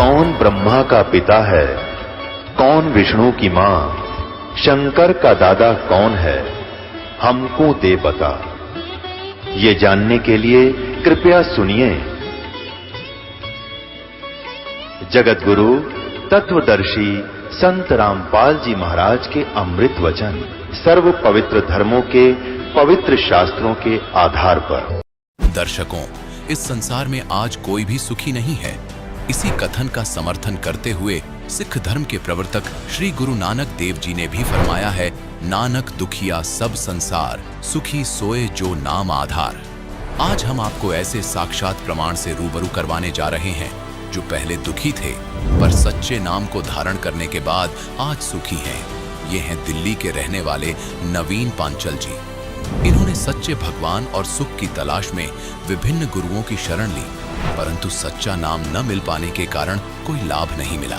कौन ब्रह्मा का पिता है, कौन विष्णु की मां, शंकर का दादा कौन है, हमको दे बता। ये जानने के लिए कृपया सुनिए। जगत गुरु तत्वदर्शी संत रामपाल जी महाराज के अमृत वचन सर्व पवित्र धर्मों के पवित्र शास्त्रों के आधार पर। दर्शकों, इस संसार में आज कोई भी सुखी नहीं है। इसी कथन का समर्थन करते हुए सिख धर्म के प्रवर्तक श्री गुरु नानक देव जी ने भी फरमाया है, नानक दुखिया सब संसार, सुखी सोए जो नाम आधार। आज हम आपको ऐसे साक्षात प्रमाण से रूबरू करवाने जा रहे हैं जो पहले दुखी थे पर सच्चे नाम को धारण करने के बाद आज सुखी हैं। ये हैं दिल्ली के रहने वाले नवीन पांचल जी। इन्होंने सच्चे भगवान और सुख की तलाश में विभिन्न गुरुओं की शरण ली, परंतु सच्चा नाम न मिल पाने के कारण कोई लाभ नहीं मिला।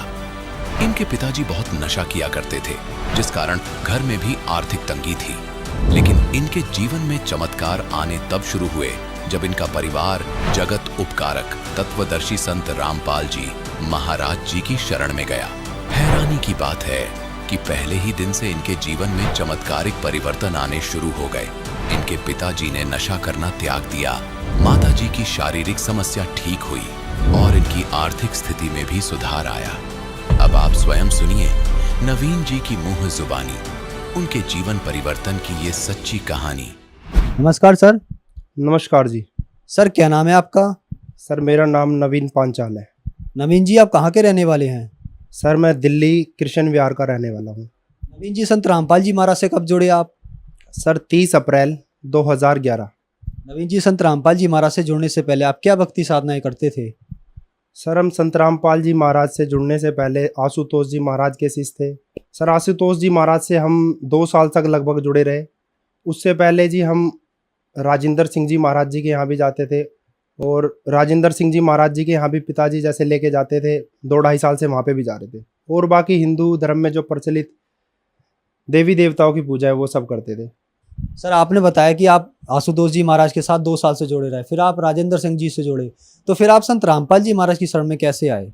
इनके पिताजी बहुत नशा किया करते थे, जिस कारण घर में भी आर्थिक तंगी थी। लेकिन इनके जीवन में चमत्कार आने तब शुरू हुए जब इनका परिवार जगत उपकारक तत्वदर्शी संत रामपाल जी महाराज जी की शरण में गया। हैरानी की बात है कि पहले ही दिन से इनके जीवन में चमत्कारिक परिवर्तन आने शुरू हो गए। इनके पिताजी ने नशा करना त्याग दिया, माताजी की शारीरिक समस्या ठीक हुई और इनकी आर्थिक स्थिति में भी सुधार आया। अब आप स्वयं सुनिए नवीन जी की मुंह जुबानी उनके जीवन परिवर्तन की ये सच्ची कहानी। नमस्कार सर। नमस्कार जी। सर क्या नाम है आपका? सर मेरा नाम नवीन पांचाल है। नवीन जी आप कहाँ के रहने वाले हैं? सर मैं दिल्ली कृष्ण विहार का रहने वाला हूँ। नवीन जी संत रामपाल जी महाराज से कब जुड़े आप? सर 30 अप्रैल 2011। नवीन जी संत रामपाल जी महाराज से जुड़ने से पहले आप क्या भक्ति साधनाएं करते थे? सर हम संत रामपाल जी महाराज से जुड़ने से पहले आशुतोष जी महाराज के शिष्य थे। सर आशुतोष जी महाराज से हम 2 साल तक लगभग जुड़े रहे। उससे पहले जी हम राजेंद्र सिंह जी महाराज जी के यहाँ भी जाते थे और राजेंद्र सिंह जी महाराज जी के यहाँ भी पिताजी जैसे लेके जाते थे। 2-2.5 साल से वहाँ पे भी जा रहे थे। और बाकी हिंदू धर्म में जो प्रचलित देवी देवताओं की पूजा है वो सब करते थे। सर आपने बताया कि आप आशुतोष जी महाराज के साथ 2 साल से जुड़े रहे, फिर आप राजेंद्र सिंह जी से जुड़े, तो फिर आप संत रामपाल जी महाराज की शरण में कैसे आए?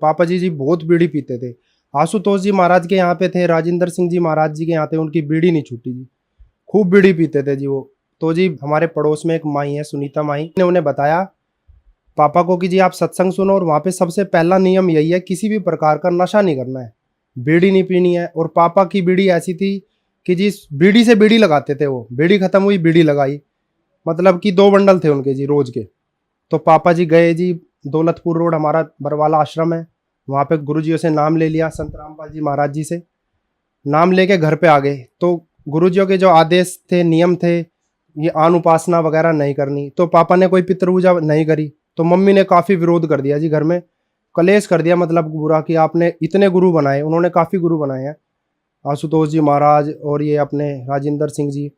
पापा जी बहुत बीड़ी पीते थे। आशुतोष जी महाराज के यहाँ पे थे, राजेंद्र सिंह जी महाराज जी के यहाँ थे, उनकी बीड़ी नहीं छूटी जी, खूब बीड़ी पीते थे जी वो। तो जी हमारे पड़ोस में एक माई है सुनीता माई ने उन्हें बताया पापा को कि जी आप सत्संग सुनो और वहाँ पे सबसे पहला नियम यही है किसी भी प्रकार का नशा नहीं करना है, बीड़ी नहीं पीनी है। और पापा की बीड़ी ऐसी थी कि जी बीड़ी से बीड़ी लगाते थे वो, बीड़ी खत्म हुई बीड़ी लगाई, मतलब कि 2 बंडल थे उनके जी रोज के। तो पापा जी गए जी, दौलतपुर रोड हमारा बरवाला आश्रम है, वहाँ पे गुरुजियों से नाम ले लिया, संत रामपाल जी महाराज जी से नाम लेके घर पे आ गए। तो गुरुजियों के जो आदेश थे, नियम थे, ये आन उपासना वगैरह नहीं करनी। तो पापा ने कोई पितृ पूजा नहीं करी, तो मम्मी ने काफ़ी विरोध कर दिया जी, घर में कलेश कर दिया, मतलब बुरा कि आपने इतने गुरु बनाए। उन्होंने काफ़ी गुरु बनाए हैं, आशुतोष जी महाराज और ये अपने राजेंद्र सिंह जी।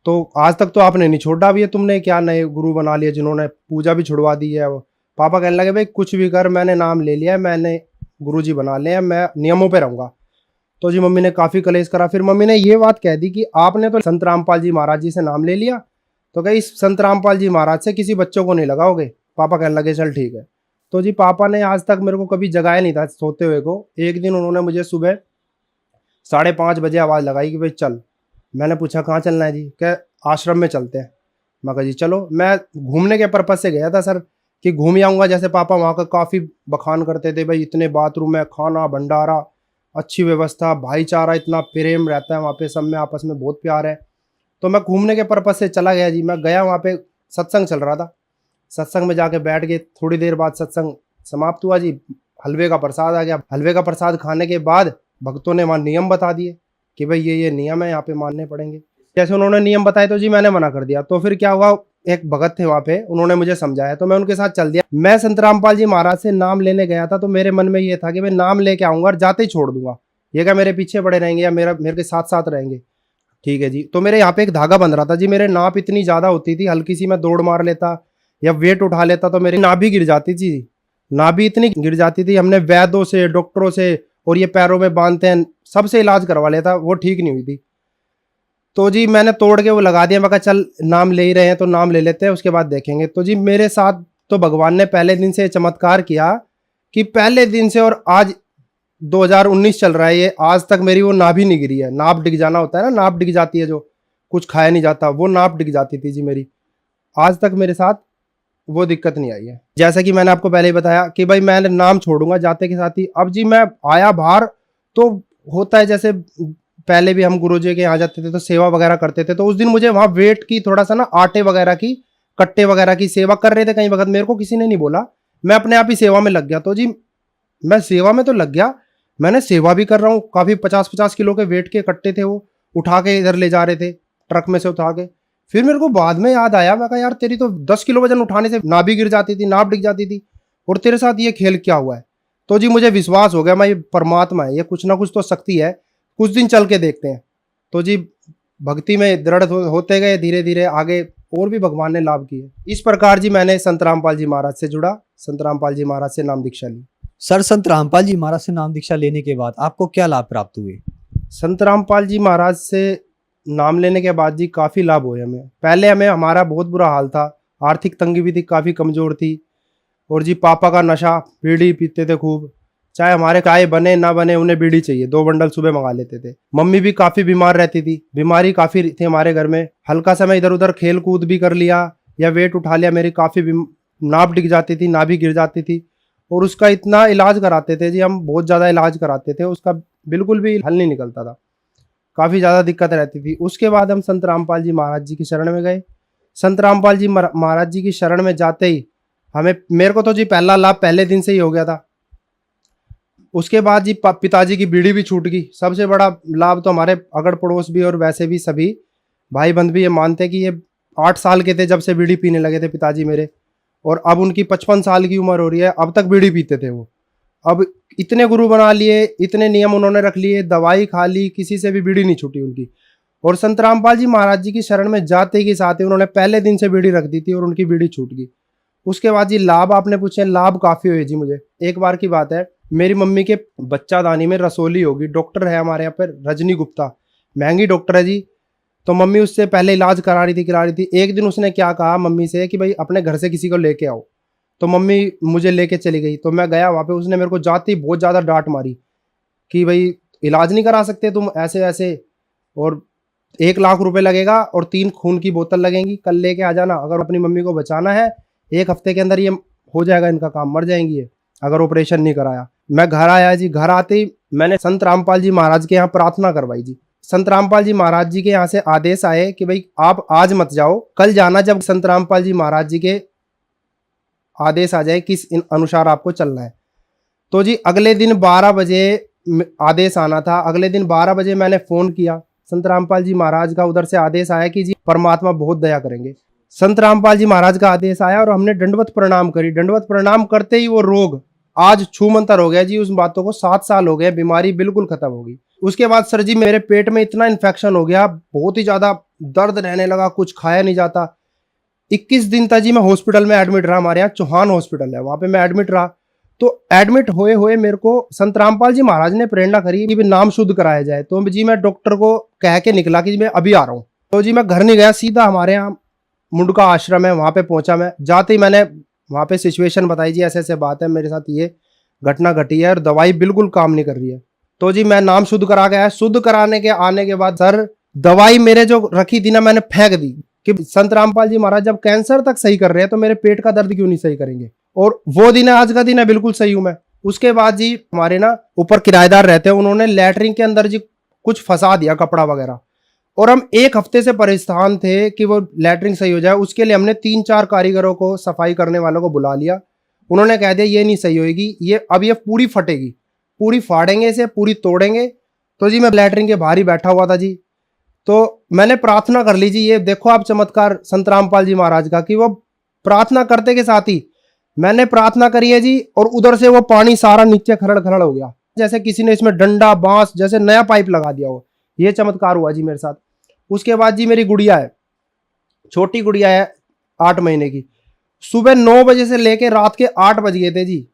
तो आज तक तो आपने नहीं छोड़ा, भी है तुमने क्या नए गुरु बना लिए जिन्होंने पूजा भी छुड़वा दी है। पापा कहने लगे भाई कुछ भी कर, मैंने नाम ले लिया है, मैंने गुरु जी बना लिया है, मैं नियमों पे रहूँगा। तो जी मम्मी ने काफ़ी कलेश करा। फिर मम्मी ने ये बात कह दी कि आपने तो संत रामपाल जी महाराज जी से नाम ले लिया, तो कहीं संत रामपाल जी महाराज से किसी बच्चों को नहीं लगाओगे। पापा कहने लगे चल ठीक है। तो जी पापा ने आज तक मेरे को कभी जगाया नहीं था सोते हुए को। एक दिन उन्होंने मुझे सुबह 5:30 बजे आवाज़ लगाई कि भाई चल। मैंने पूछा कहाँ चलना है जी? क्या आश्रम में चलते हैं। मैं कहा जी चलो। मैं घूमने के पर्पज़ से गया था सर, कि घूम आऊँगा। जैसे पापा वहाँ का काफ़ी बखान करते थे, भाई इतने बाथरूम है, खाना भंडारा, अच्छी व्यवस्था, भाईचारा, इतना प्रेम रहता है वहाँ पे, सब में आपस में बहुत प्यार है। तो मैं घूमने के पर्पज़ से चला गया जी। मैं गया, वहाँ पे सत्संग चल रहा था, सत्संग में जाके बैठ गए। थोड़ी देर बाद सत्संग समाप्त हुआ जी, हलवे का प्रसाद आ गया। हलवे का प्रसाद खाने के बाद भक्तों ने वहाँ नियम बता दिए कि भाई ये नियम है, यहाँ पे मानने पड़ेंगे। जैसे उन्होंने नियम बताए तो जी मैंने मना कर दिया। तो फिर क्या हुआ, एक भगत थे वहाँ पे, उन्होंने मुझे समझाया तो मैं उनके साथ चल दिया। मैं संत रामपाल जी महाराज से नाम लेने गया था, तो मेरे मन में ये था कि मैं नाम लेके आऊँगा और जाते ही छोड़ दूंगा, ये क्या मेरे पीछे पड़े रहेंगे या मेरे के साथ साथ रहेंगे। ठीक है जी। तो मेरे यहाँ पे एक धागा बंध रहा था जी, मेरे नाप इतनी ज़्यादा होती थी, हल्की सी मैं दौड़ मार लेता या वेट उठा लेता तो मेरी नाभि गिर जाती थी। नाभि इतनी गिर जाती थी, हमने वैद्यों से, डॉक्टरों से, और ये पैरों में बांधते हैं, सबसे इलाज करवा लेता, वो ठीक नहीं हुई थी। तो जी मैंने तोड़ के वो लगा दिया। मैं कहा चल नाम ले ही रहे हैं तो नाम ले लेते हैं, उसके बाद देखेंगे। तो जी मेरे साथ तो भगवान ने पहले दिन से चमत्कार किया कि पहले दिन से, और आज 2019 चल रहा है ये, आज तक मेरी वो नाभि नहीं गिरी है। नाभ डिग जाना होता है ना, नाभ डिग जाती है, जो कुछ खाया नहीं जाता, वो नाभ डिग जाती थी जी मेरी। आज तक मेरे साथ वो दिक्कत नहीं आई है। जैसा कि मैंने आपको पहले ही बताया कि भाई मैं नाम छोड़ूंगा जाते के साथ ही। अब जी मैं आया बाहर, तो होता है जैसे पहले भी हम गुरुजी के यहाँ जाते थे तो सेवा वगैरह करते थे, तो उस दिन मुझे वहाँ वेट की थोड़ा सा ना, आटे वगैरह की, कट्टे वगैरह की सेवा कर रहे थे कई वक्त। मेरे को किसी ने नहीं बोला, मैं अपने आप ही सेवा में लग गया। तो जी मैं सेवा में तो लग गया, मैंने सेवा भी कर रहा हूँ। काफ़ी 50-50 किलो के वेट के कट्टे थे, वो उठा के इधर ले जा रहे थे, ट्रक में से उठा के। फिर मेरे को बाद में याद आया, मैं कहा यार तेरी तो 10 किलो वजन उठाने से नाभि गिर जाती थी, नाभ डिग जाती थी, और तेरे साथ ये खेल क्या हुआ है। तो जी मुझे विश्वास हो गया, मैं ये परमात्मा है, ये कुछ ना कुछ तो शक्ति है, कुछ दिन चल के देखते हैं। तो जी भक्ति में दृढ़ होते गए, धीरे धीरे आगे और भी भगवान ने लाभ किए। इस प्रकार जी मैंने संत रामपाल जी महाराज से जुड़ा, संत रामपाल जी महाराज से नाम दीक्षा ली। सर, संत रामपाल जी महाराज से नाम दीक्षा लेने के बाद आपको क्या लाभ प्राप्त हुए? संत रामपाल जी महाराज से नाम लेने के बाद जी काफ़ी लाभ हुए हमें। पहले हमारा बहुत बुरा हाल था, आर्थिक तंगी भी थी, काफ़ी कमज़ोर थी, और जी पापा का नशा, बीड़ी पीते थे खूब, चाहे हमारे चाय बने ना बने उन्हें बीड़ी चाहिए, 2 बंडल सुबह मंगा लेते थे। मम्मी भी काफ़ी बीमार रहती थी, बीमारी काफ़ी थी हमारे घर में। हल्का सा मैं इधर उधर खेल कूद भी कर लिया या वेट उठा लिया, मेरी काफ़ी नाभ डिग जाती थी, नाभि गिर जाती थी, और उसका इतना इलाज कराते थे जी हम, बहुत ज़्यादा इलाज कराते थे, उसका बिल्कुल भी हल नहीं निकलता था, काफ़ी ज़्यादा दिक्कत रहती थी। उसके बाद हम संत रामपाल जी महाराज जी की शरण में गए। संत रामपाल जी महाराज जी की शरण में जाते ही मेरे को तो जी पहला लाभ पहले दिन से ही हो गया था। उसके बाद जी पिताजी की बीड़ी भी छूट गई। सबसे बड़ा लाभ तो हमारे अगड़ पड़ोस भी और वैसे भी सभी भाई बंध भी ये मानते कि ये 8 साल के थे जब से बीड़ी पीने लगे थे पिताजी मेरे, और अब उनकी 55 साल की उम्र हो रही है, अब तक बीड़ी पीते थे वो। अब इतने गुरु बना लिए, इतने नियम उन्होंने रख लिए, दवाई खा ली, किसी से भी बीड़ी नहीं छूटी उनकी। और संत रामपाल जी महाराज जी की शरण में जाते ही साथ ही उन्होंने पहले दिन से बीड़ी रख दी थी और उनकी बीड़ी छूट गई। उसके बाद जी लाभ आपने पूछे, लाभ काफ़ी हुए जी मुझे। एक बार की बात है, मेरी मम्मी के बच्चादानी में रसोली होगी, डॉक्टर है हमारे यहाँ पर रजनी गुप्ता, महंगी डॉक्टर है जी। तो मम्मी उससे पहले इलाज करा रही थी। एक दिन उसने क्या कहा मम्मी से कि भाई अपने घर से किसी को लेके आओ, तो मम्मी मुझे लेके चली गई। तो मैं गया वहाँ पे, उसने मेरे को जाते ही बहुत ज़्यादा डांट मारी कि भाई इलाज नहीं करा सकते तुम ऐसे ऐसे, और 1 लाख रुपए लगेगा और 3 खून की बोतल लगेंगी, कल लेके आ जाना, अगर अपनी मम्मी को बचाना है 1 हफ्ते के अंदर ये हो जाएगा इनका काम, मर जाएंगी ये अगर ऑपरेशन नहीं कराया। मैं घर आया जी, घर आते ही मैंने संत रामपाल जी महाराज के यहाँ प्रार्थना करवाई जी। संत रामपाल जी महाराज जी के यहाँ से आदेश आए कि भाई आप आज मत जाओ, कल जाना, जब संत रामपाल जी महाराज जी के आदेश आ जाए किस अनुसार आपको चलना है। तो जी अगले दिन 12 बजे आदेश आना था। अगले दिन 12 बजे मैंने फ़ोन किया, संत रामपाल जी महाराज का उधर से आदेश आया कि जी परमात्मा बहुत दया करेंगे। संत रामपाल जी महाराज का आदेश आया और हमने दंडवत प्रणाम करी। दंडवत प्रणाम करते ही वो रोग आज छूमंतर हो गया जी। उस बातों को 7 साल हो गए, बीमारी बिल्कुल खत्म हो गई। उसके बाद सर जी मेरे पेट में इतना इन्फेक्शन हो गया, बहुत ही ज़्यादा दर्द रहने लगा, कुछ खाया नहीं जाता। 21 दिन तक जी मैं हॉस्पिटल में एडमिट रहा, हमारे यहाँ चौहान हॉस्पिटल है, वहाँ पे मैं एडमिट रहा। तो एडमिट हुए हुए मेरे को संत रामपाल जी महाराज ने प्रेरणा करी कि नाम शुद्ध कराया जाए। तो जी मैं डॉक्टर को कह के निकला कि मैं अभी आ रहा हूँ। तो जी मैं घर नहीं गया, सीधा हमारे यहाँ मुंडका आश्रम है वहाँ पे पहुँचा। मैं जाते ही मैंने वहाँ पे सिचुएशन बताई जी, ऐसे ऐसे बात है, मेरे साथ ये घटना घटी है और दवाई बिल्कुल काम नहीं कर रही है। तो जी मैं नाम शुद्ध करा गया। शुद्ध कराने के आने के बाद सर दवाई मेरे जो रखी थी ना, मैंने फेंक दी कि संत रामपाल जी महाराज जब कैंसर तक सही कर रहे हैं तो मेरे पेट का दर्द क्यों नहीं सही करेंगे। और वो दिन है, आज का दिन है, बिल्कुल सही हूं मैं। उसके बाद जी हमारे ना ऊपर किराएदार रहते हैं, उन्होंने लैटरिन के अंदर जी कुछ फंसा दिया कपड़ा वगैरह, और हम 1 हफ्ते से परेशान थे कि वो लैटरिन सही हो जाए। उसके लिए हमने 3-4 कारीगरों को, सफाई करने वालों को बुला लिया। उन्होंने कह दिया ये नहीं सही होएगी, ये अब ये पूरी फटेगी, पूरी फाड़ेंगे इसे, पूरी तोड़ेंगे। तो जी मैं लैटरिन के बाहर ही बैठा हुआ था जी। तो मैंने प्रार्थना कर ली जी, ये देखो आप चमत्कार संत रामपाल जी महाराज का, कि वो प्रार्थना करते के साथ ही मैंने प्रार्थना करी है जी, और उधर से वो पानी सारा नीचे खरड़ खरड़ हो गया, जैसे किसी ने इसमें डंडा बांस जैसे नया पाइप लगा दिया हो। ये चमत्कार हुआ जी मेरे साथ। उसके बाद जी मेरी गुड़िया है, छोटी गुड़िया है 8 महीने की। सुबह 9 बजे से लेके रात के 8 बज गए थे जी,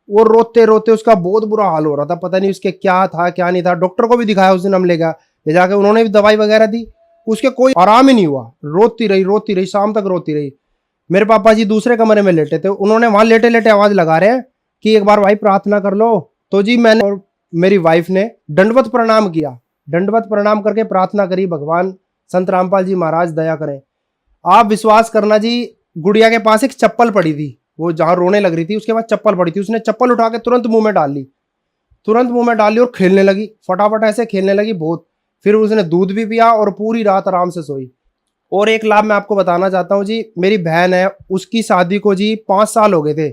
वो रोते रोते उसका बहुत बुरा हाल हो रहा था, पता नहीं उसके क्या था क्या नहीं था। डॉक्टर को भी दिखाया उस दिन हम ले जाके, उन्होंने भी दवाई वगैरह दी, उसके कोई आराम ही नहीं हुआ। रोती रही, शाम तक रोती रही। मेरे पापा जी दूसरे कमरे में लेटे थे, उन्होंने वहां लेटे लेटे आवाज लगा रहे हैं कि एक बार भाई प्रार्थना कर लो। तो जी मैंने और मेरी वाइफ ने दंडवत प्रणाम किया, दंडवत प्रणाम करके प्रार्थना करी, भगवान संत रामपाल जी महाराज दया करें। आप विश्वास करना जी, गुड़िया के पास एक चप्पल पड़ी थी, वो जहां रोने लग रही थी उसके बाद चप्पल पड़ी थी, उसने चप्पल उठा के तुरंत मुंह में डाल ली, तुरंत मुंह में डाल ली और खेलने लगी, फटाफट ऐसे खेलने लगी बहुत। फिर उसने दूध भी पिया और पूरी रात आराम से सोई। और एक लाभ मैं आपको बताना चाहता हूँ जी, मेरी बहन है, उसकी शादी को जी 5 साल हो गए थे।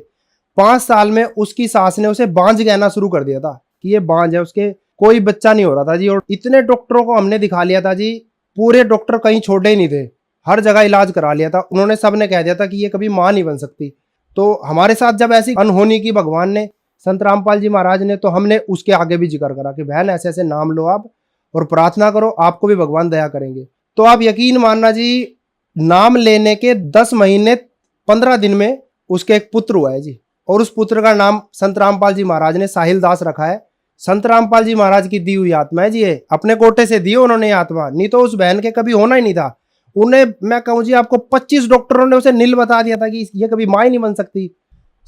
5 साल में उसकी सास ने उसे बांझ कहना शुरू कर दिया था कि ये बांझ है, उसके कोई बच्चा नहीं हो रहा था जी। और इतने डॉक्टरों को हमने दिखा लिया था जी, पूरे डॉक्टर कहीं छोड़े ही नहीं थे, हर जगह इलाज करा लिया था, उन्होंने सब ने कह दिया था कि ये कभी मां नहीं बन सकती। तो हमारे साथ जब ऐसी अनहोनी की भगवान ने, संत रामपाल जी महाराज ने, तो हमने उसके आगे भी जिक्र करा कि बहन ऐसे ऐसे नाम लो आप और प्रार्थना करो, आपको भी भगवान दया करेंगे। तो आप यकीन मानना जी, नाम लेने के 10 महीने 15 दिन में उसके एक पुत्र हुआ है जी, और उस पुत्र का नाम संत रामपाल जी महाराज ने साहिल दास रखा है। संत रामपाल जी महाराज की दी हुई आत्मा है जी, ये अपने कोटे से दी उन्होंने आत्मा, नहीं तो उस बहन के कभी होना ही नहीं था। उन्हें मैं कहूँ जी, आपको 25 डॉक्टरों ने उसे नील बता दिया था कि ये कभी मां ही नहीं बन सकती।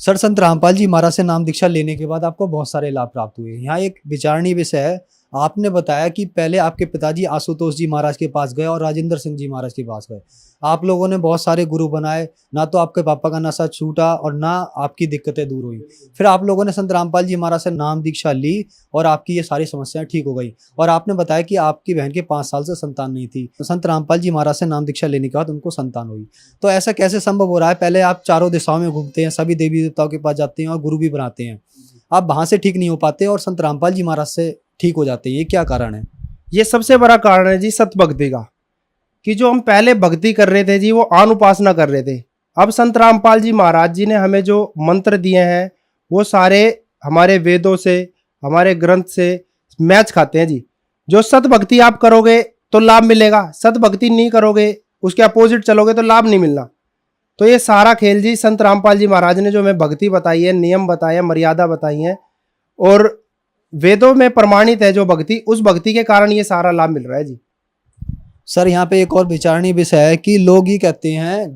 सर, संत रामपाल जी महाराज से नाम दीक्षा लेने के बाद आपको बहुत सारे लाभ प्राप्त हुए। यहाँ एक विचारणीय विषय है, आपने बताया कि पहले आपके पिताजी आशुतोष जी महाराज के पास गए और राजेंद्र सिंह जी महाराज के पास गए। आप लोगों ने बहुत सारे गुरु बनाए, ना तो आपके पापा का नशा छूटा और ना आपकी दिक्कतें दूर हुई। फिर आप लोगों ने संत रामपाल जी महाराज से नाम दीक्षा ली और आपकी ये सारी समस्याएं ठीक हो गई। और आपने बताया कि आपकी बहन के 5 साल से संतान नहीं थी, तो संत रामपाल जी महाराज से नाम दीक्षा लेने के बाद उनको संतान हुई। तो ऐसा कैसे संभव हो रहा है? पहले आप चारों दिशाओं में घूमते हैं, सभी देवी देवताओं के पास जाते हैं और गुरु भी बनाते हैं, आप वहां से ठीक नहीं हो पाते और संत रामपाल जी महाराज से ठीक हो जाते हैं, ये क्या कारण है? ये सबसे बड़ा कारण है जी सत भक्ति का, कि जो हम पहले भक्ति कर रहे थे जी, वो आन उपासना कर रहे थे। अब संत रामपाल जी महाराज जी ने हमें जो मंत्र दिए हैं वो सारे हमारे वेदों से, हमारे ग्रंथ से मैच खाते हैं जी। जो सत भक्ति आप करोगे तो लाभ मिलेगा, सत भक्ति नहीं करोगे, उसके अपोजिट चलोगे तो लाभ नहीं मिलना। तो ये सारा खेल जी संत रामपाल जी महाराज ने जो हमें भक्ति बताई है, नियम बताए हैं, मर्यादा बताई है, और वेदों में प्रमाणित है जो भक्ति, उस भक्ति के कारण ये सारा लाभ मिल रहा है जी। सर, यहाँ पे एक और विचारणीय विषय है कि लोग ये कहते हैं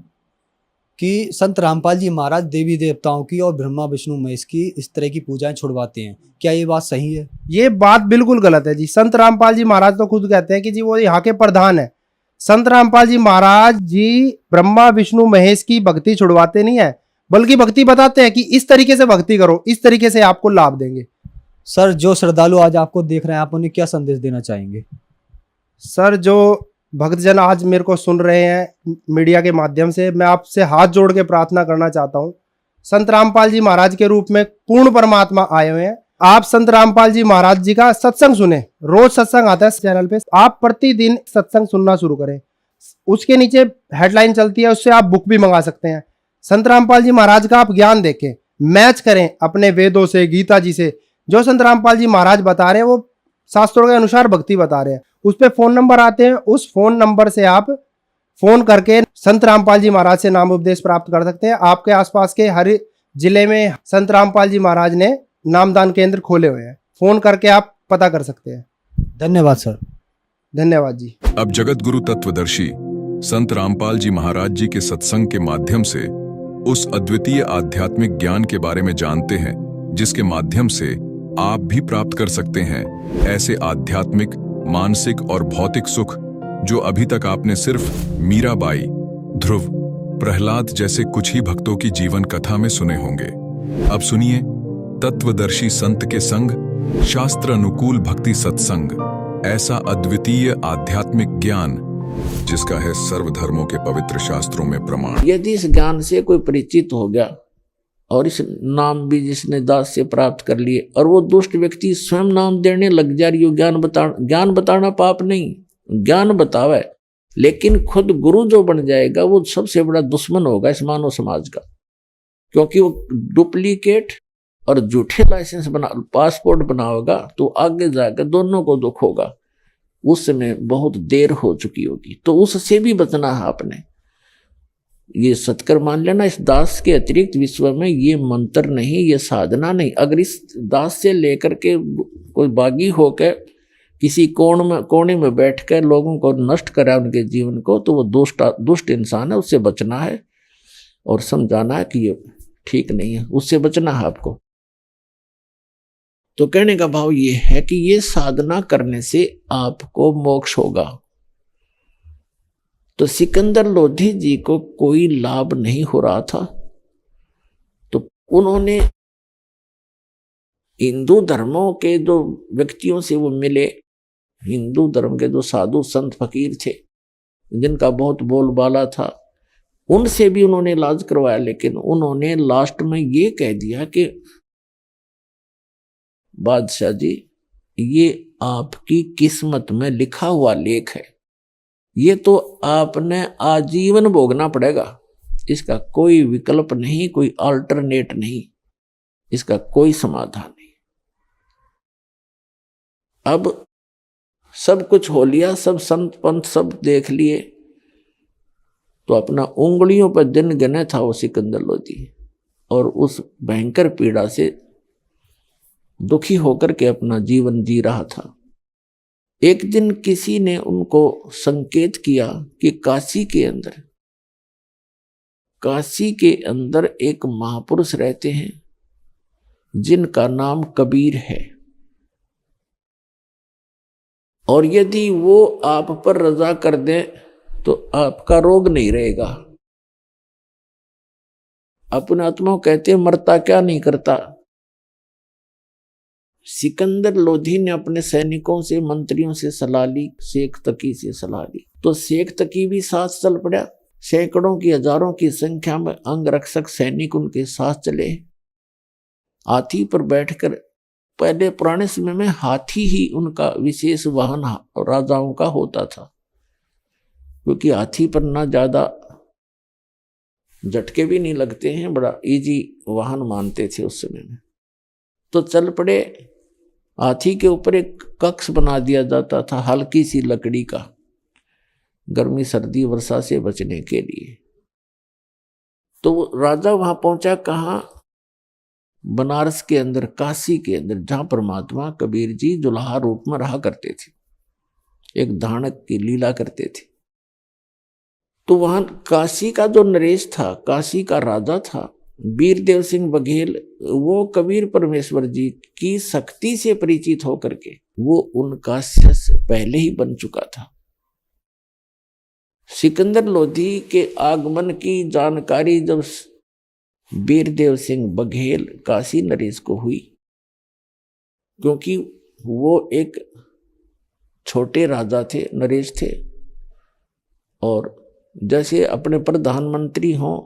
कि संत रामपाल जी महाराज देवी देवताओं की और ब्रह्मा विष्णु महेश की इस तरह की पूजाएं छुड़वाते हैं, क्या ये बात सही है? ये बात बिल्कुल गलत है जी। संत रामपाल जी महाराज तो खुद कहते हैं कि जी वो यहाँ के प्रधान है। संत रामपाल जी महाराज जी ब्रह्मा विष्णु महेश की भक्ति छुड़वाते नहीं है, बल्कि भक्ति बताते हैं कि इस तरीके से भक्ति करो, इस तरीके से आपको लाभ देंगे। सर, जो श्रद्धालु आज आपको देख रहे हैं, आप उन्हें क्या संदेश देना चाहेंगे? सर, जो भक्तजन आज मेरे को सुन रहे हैं मीडिया के माध्यम से, मैं आपसे हाथ जोड़ के प्रार्थना करना चाहता हूँ। संत रामपाल जी महाराज के रूप में पूर्ण परमात्मा आए हुए हैं। आप संत रामपाल जी महाराज जी का सत्संग सुने, रोज सत्संग आता है इस चैनल पे, आप प्रतिदिन सत्संग सुनना शुरू करें। उसके नीचे हेडलाइन चलती है, उससे आप बुक भी मंगा सकते हैं। संत रामपाल जी महाराज का आप ज्ञान देखें, मैच करें अपने वेदों से, गीता जी से। जो संत रामपाल जी महाराज बता रहे हैं वो शास्त्रों के अनुसार भक्ति बता रहे हैं। उस पे फोन नंबर आते हैं, उस फोन नंबर से आप फोन करके संत रामपाल जी महाराज से नाम उपदेश प्राप्त कर सकते हैं। आपके आसपास के हर जिले में संत रामपाल जी महाराज ने नामदान केंद्र खोले हुए हैं, फोन करके आप पता कर सकते हैं। धन्यवाद सर। धन्यवाद जी। अब जगत गुरु तत्वदर्शी संत रामपाल जी महाराज जी के सत्संग के माध्यम से उस अद्वितीय आध्यात्मिक ज्ञान के बारे में जानते हैं, जिसके माध्यम से आप भी प्राप्त कर सकते हैं ऐसे आध्यात्मिक, मानसिक और भौतिक सुख जो अभी तक आपने सिर्फ मीराबाई, ध्रुव, प्रहलाद जैसे कुछ ही भक्तों की जीवन कथा में सुने होंगे। अब सुनिए तत्वदर्शी संत के संग शास्त्र अनुकूल भक्ति सत्संग, ऐसा अद्वितीय आध्यात्मिक ज्ञान जिसका है सर्वधर्मों के पवित्र शास्त्रों में प्रमाण। यदि इस ज्ञान से कोई परिचित हो गया और इस नाम भी जिसने दास से प्राप्त कर लिए और वो दुष्ट व्यक्ति स्वयं नाम देने लग जा रही हो, ज्ञान बताना पाप नहीं, ज्ञान बतावे, लेकिन खुद गुरु जो बन जाएगा वो सबसे बड़ा दुश्मन होगा इस मानव समाज का, क्योंकि वो डुप्लीकेट और झूठे लाइसेंस पासपोर्ट बनाओगा तो आगे जाकर दोनों को दुख होगा। उस समय बहुत देर हो चुकी होगी, तो उससे भी बचना है आपने। ये सत्कर मान लेना, इस दास के अतिरिक्त विश्व में ये मंत्र नहीं, ये साधना नहीं। अगर इस दास से लेकर के कोई बागी होकर किसी कोने में बैठकर लोगों को नष्ट करा उनके जीवन को, तो वो दुष्ट इंसान है, उससे बचना है और समझाना है कि ये ठीक नहीं है, उससे बचना है आपको। तो कहने का भाव ये है कि ये साधना करने से आपको मोक्ष होगा। तो सिकंदर लोधी जी को कोई लाभ नहीं हो रहा था, तो उन्होंने हिंदू धर्मों के जो व्यक्तियों से वो मिले, हिंदू धर्म के जो साधु संत फकीर थे जिनका बहुत बोलबाला था, उनसे भी उन्होंने इलाज करवाया। लेकिन उन्होंने लास्ट में ये कह दिया कि बादशाह जी, ये आपकी किस्मत में लिखा हुआ लेख है, ये तो आपने आजीवन भोगना पड़ेगा, इसका कोई विकल्प नहीं, कोई अल्टरनेट नहीं, इसका कोई समाधान नहीं। अब सब कुछ हो लिया, सब संत पंथ सब देख लिए, तो अपना उंगलियों पर दिन गिने था वो सिकंदर लोधी, और उस भयंकर पीड़ा से दुखी होकर के अपना जीवन जी रहा था। एक दिन किसी ने उनको संकेत किया कि काशी के अंदर एक महापुरुष रहते हैं जिनका नाम कबीर है, और यदि वो आप पर रजा कर दें तो आपका रोग नहीं रहेगा। अपने आत्मा कहते हैं मरता क्या नहीं करता। सिकंदर लोधी ने अपने सैनिकों से, मंत्रियों से सलाह ली, शेख तकी से सलाह ली, तो शेख तकी भी साथ चल पड़ा। सैकड़ों की, हजारों की संख्या में अंगरक्षक सैनिक उनके साथ चले। हाथी पर बैठकर, पहले पुराने समय में हाथी ही उनका विशेष वाहन राजाओं का होता था, क्योंकि हाथी पर ना ज्यादा झटके भी नहीं लगते हैं, बड़ा इजी वाहन मानते थे उस समय में। तो चल पड़े। हाथी के ऊपर एक कक्ष बना दिया जाता था, हल्की सी लकड़ी का, गर्मी सर्दी वर्षा से बचने के लिए। तो राजा वहां पहुंचा, कहाँ? बनारस के अंदर, काशी के अंदर, जहां परमात्मा कबीर जी दुल्हा रूप में रहा करते थे, एक धानक की लीला करते थे। तो वहां काशी का जो नरेश था, काशी का राजा था वीरदेव सिंह बघेल, वो कबीर परमेश्वर जी की शक्ति से परिचित होकर के वो उनका शिष्य पहले ही बन चुका था। सिकंदर लोधी के आगमन की जानकारी जब वीरदेव सिंह बघेल काशी नरेश को हुई, क्योंकि वो एक छोटे राजा थे, नरेश थे, और जैसे अपने प्रधानमंत्री हों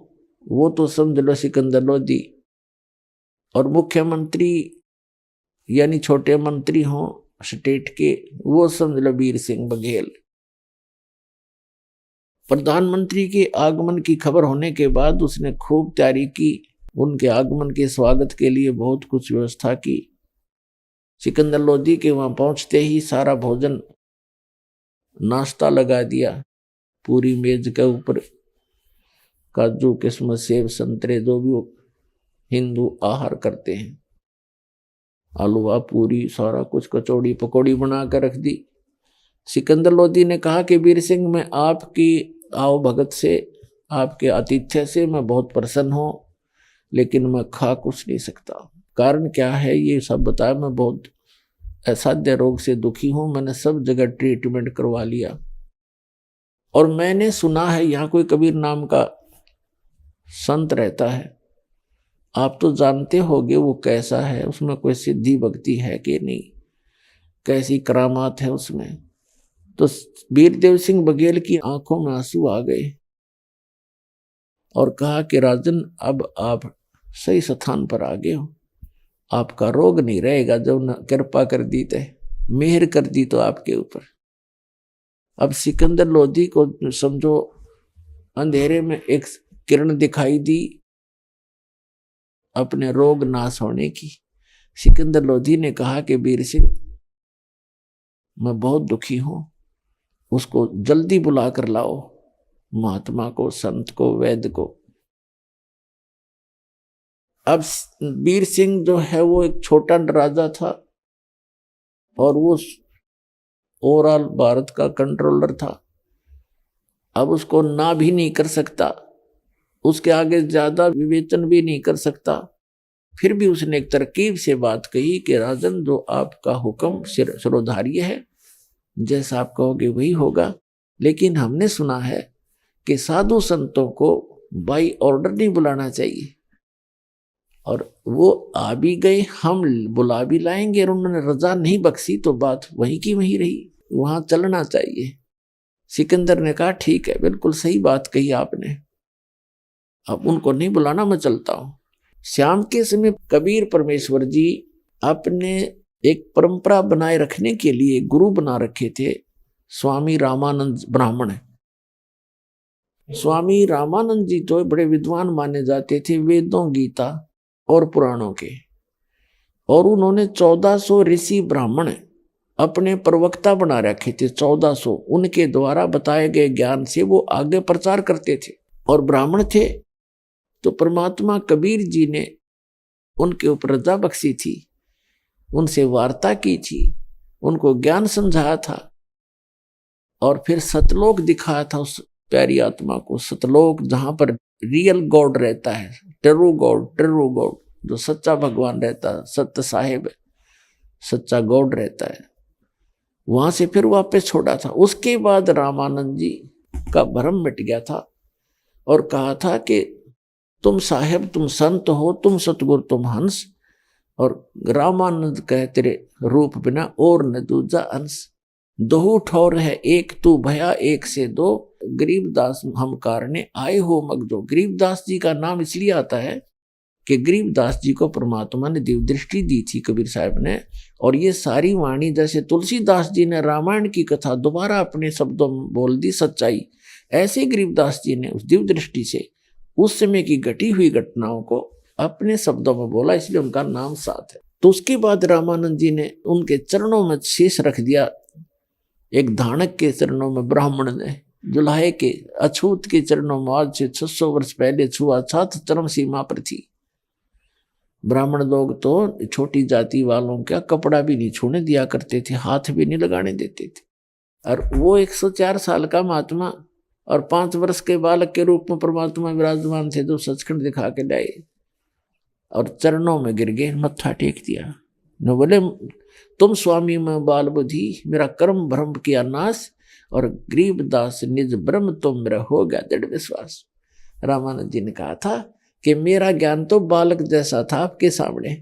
वो तो समझ लो सिकंदर लोधी, और मुख्यमंत्री यानी छोटे मंत्री हों स्टेट के, वो समझ लो वीर सिंह बघेल। प्रधानमंत्री के आगमन की खबर होने के बाद उसने खूब तैयारी की, उनके आगमन के स्वागत के लिए बहुत कुछ व्यवस्था की। सिकंदर लोधी के वहां पहुंचते ही सारा भोजन, नाश्ता लगा दिया, पूरी मेज के ऊपर काजू किस्मत सेब संतरे जो भी हिंदू आहार करते हैं, हलवा पूरी सारा कुछ, कचौड़ी पकौड़ी बना कर रख दी। सिकंदर लोधी ने कहा कि वीर सिंह, मैं आपकी आओ भगत से, आपके आतिथ्य से मैं बहुत प्रसन्न हूँ, लेकिन मैं खा कुछ नहीं सकता। कारण क्या है ये सब बताया। मैं बहुत असाध्य रोग से दुखी हूँ, मैंने सब जगह ट्रीटमेंट करवा लिया, और मैंने सुना है यहाँ कोई कबीर नाम का संत रहता है, आप तो जानते होगे वो कैसा है, उसमें कोई सिद्धि भक्ति है कि नहीं, कैसी करामात है उसमें। तो वीरदेव सिंह बघेल की आंखों में आंसू आ गए और कहा कि राजन, अब आप सही स्थान पर आ गए हो, आपका रोग नहीं रहेगा, जब न कृपा कर दी तो, मेहर कर दी तो आपके ऊपर। अब सिकंदर लोधी को समझो अंधेरे में एक किरण दिखाई दी अपने रोग नाश होने की। सिकंदर लोधी ने कहा कि वीर सिंह, मैं बहुत दुखी हूं, उसको जल्दी बुला कर लाओ, महात्मा को, संत को, वैद्य को। अब वीर सिंह जो है वो एक छोटा राजा था और वो ओवरऑल भारत का कंट्रोलर था। अब उसको ना भी नहीं कर सकता, उसके आगे ज्यादा विवेचन भी नहीं कर सकता, फिर भी उसने एक तरकीब से बात कही कि राजन, जो आपका हुक्म सिरोधार्य है, जैसा आप कहोगे वही होगा, लेकिन हमने सुना है कि साधु संतों को बाई ऑर्डर नहीं बुलाना चाहिए, और वो आ भी गए, हम बुला भी लाएंगे, और उन्होंने रजा नहीं बख्शी तो बात वहीं की वहीं रही, वहां चलना चाहिए। सिकंदर ने कहा ठीक है, बिल्कुल सही बात कही आपने, अब उनको नहीं बुलाना, मैं चलता हूं। शाम के समय कबीर परमेश्वर जी अपने एक परंपरा बनाए रखने के लिए गुरु बना रखे थे स्वामी रामानंद ब्राह्मण। स्वामी रामानंद जी तो बड़े विद्वान माने जाते थे वेदों, गीता और पुराणों के, और उन्होंने 1400 ऋषि ब्राह्मण अपने प्रवक्ता बना रखे थे। 1400 उनके द्वारा बताए गए ज्ञान से वो आगे प्रचार करते थे, और ब्राह्मण थे। तो परमात्मा कबीर जी ने उनके ऊपर रजा बख्शी थी, उनसे वार्ता की थी, उनको ज्ञान समझाया था, और फिर सतलोक दिखाया था उस प्यारी आत्मा को। सतलोक जहां पर रियल गॉड रहता है, ट्रू गॉड, जो सच्चा भगवान रहता है, सत्य साहेब, सच्चा गॉड रहता है, वहां से फिर वापस छोड़ा था। उसके बाद रामानंद जी का भ्रम मिट गया था, और कहा था कि तुम साहेब, तुम संत हो, तुम सतगुरु, तुम हंस, और रामानंद कहे तेरे रूप बिना और न दूजा अंश। दोहू ठौर है एक तू भया एक से दो, गरीबदास हम कारणे आए हो मगदो। गरीबदास जी का नाम इसलिए आता है कि गरीबदास जी को परमात्मा ने दिव्य दृष्टि दी थी कबीर साहब ने, और ये सारी वाणी जैसे तुलसीदास जी ने रामायण की कथा दोबारा अपने शब्दों में बोल दी सच्चाई, ऐसे गरीबदास जी ने उस दिव्य दृष्टि से उस समय की घटी हुई घटनाओं को अपने शब्दों में बोला, इसलिए उनका नाम साथ है। तो उसके बाद रामानंद जी ने उनके चरणों में शीश रख दिया, एक धानक के चरणों में ब्राह्मण ने, जुलाहे के अछूत के चरणों में आज से 600 वर्ष पहले छुआ छात चरम सीमा पर थी। ब्राह्मण लोग तो छोटी जाति वालों का कपड़ा भी नहीं छूने दिया करते थे, हाथ भी नहीं लगाने देते थे, और वो 104 साल का महात्मा और 5 वर्ष के बालक के रूप में परमात्मा विराजमान थे, जो सचखंड दिखा के लाए, और चरणों में गिर गए, मत्था टेक दिया। न बोले तुम स्वामी में बाल बुद्धि, मेरा कर्म भ्रम किया नाश, और गरीबदास निज ब्रह्म तो मेरा हो गया दृढ़ विश्वास। रामानंद जी ने कहा था कि मेरा ज्ञान तो बालक जैसा था आपके सामने,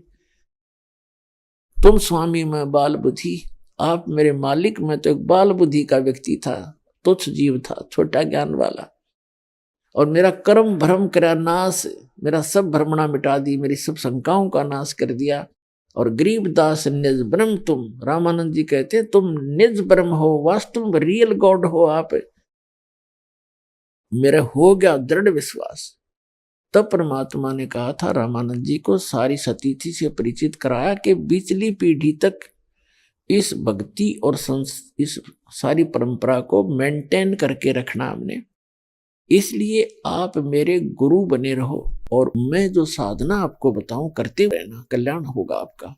तुम स्वामी में बाल बुद्धि, आप मेरे मालिक, में तो एक बाल बुद्धि का व्यक्ति था, तुच्छ जीव था, छोटा ज्ञान वाला, और मेरा कर्म भ्रम करा नाश, मेरा सब भ्रमणा मिटा दी, मेरी सब शंकाओं का नाश कर दिया। और गरीबदास निज ब्रह्म तुम, रामानंद जी कहते तुम निज ब्रह्म हो, वास्तव में रियल गॉड हो आप, मेरा हो गया दृढ़ विश्वास। तब परमात्मा ने कहा था रामानंद जी को, सारी सतीथि से परिचित कराया कि पिछली पीढ़ी तक इस भक्ति और इस सारी परंपरा को मेंटेन करके रखना हमने, इसलिए आप मेरे गुरु बने रहो, और मैं जो साधना आपको बताऊं करते रहना, कल्याण होगा आपका।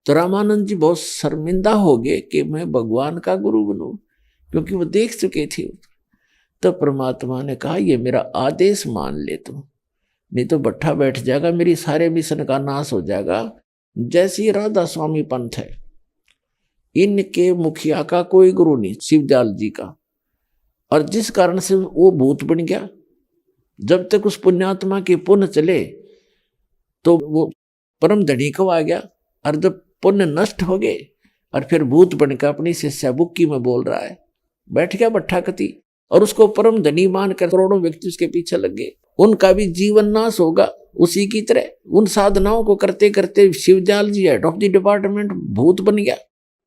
तो रामानंद जी बहुत शर्मिंदा हो गए कि मैं भगवान का गुरु बनूं, क्योंकि वो देख चुके थे। तो परमात्मा ने कहा ये मेरा आदेश मान ले तुम, नहीं तो बट्ठा बैठ जाएगा, मेरी सारे मिशन का नाश हो जाएगा। जैसी राधा स्वामी पंथ है, इनके मुखिया का कोई गुरु नहीं, शिवदयाल जी का, और जिस कारण से वो भूत बन गया। जब तक उस पुण्यात्मा के पुण्य चले तो वो परम धनी को आ गया, और जब पुण्य नष्ट हो गए और फिर भूत बनकर अपनी शिष्या बुक्की में बोल रहा है, बैठ गया बट्ठा कति, और उसको परम धनी मानकर करोड़ों व्यक्ति उसके पीछे लग गए। उनका भी जीवन नाश होगा उसी की तरह। उन साधनाओं को करते करते शिवदयाल जी हेड ऑफ द डिपार्टमेंट भूत बन गया,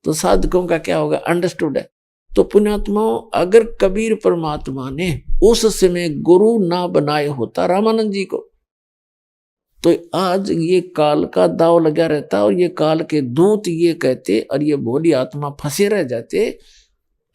तो साधकों का क्या होगा, अंडरस्टूड है। तो पुण्यात्माओं, अगर कबीर परमात्मा ने उस समय गुरु ना बनाए होता रामानंद जी को, तो आज ये काल का दाव लगा रहता, और ये काल के दूत ये कहते, और ये भोली आत्मा फंसे रह जाते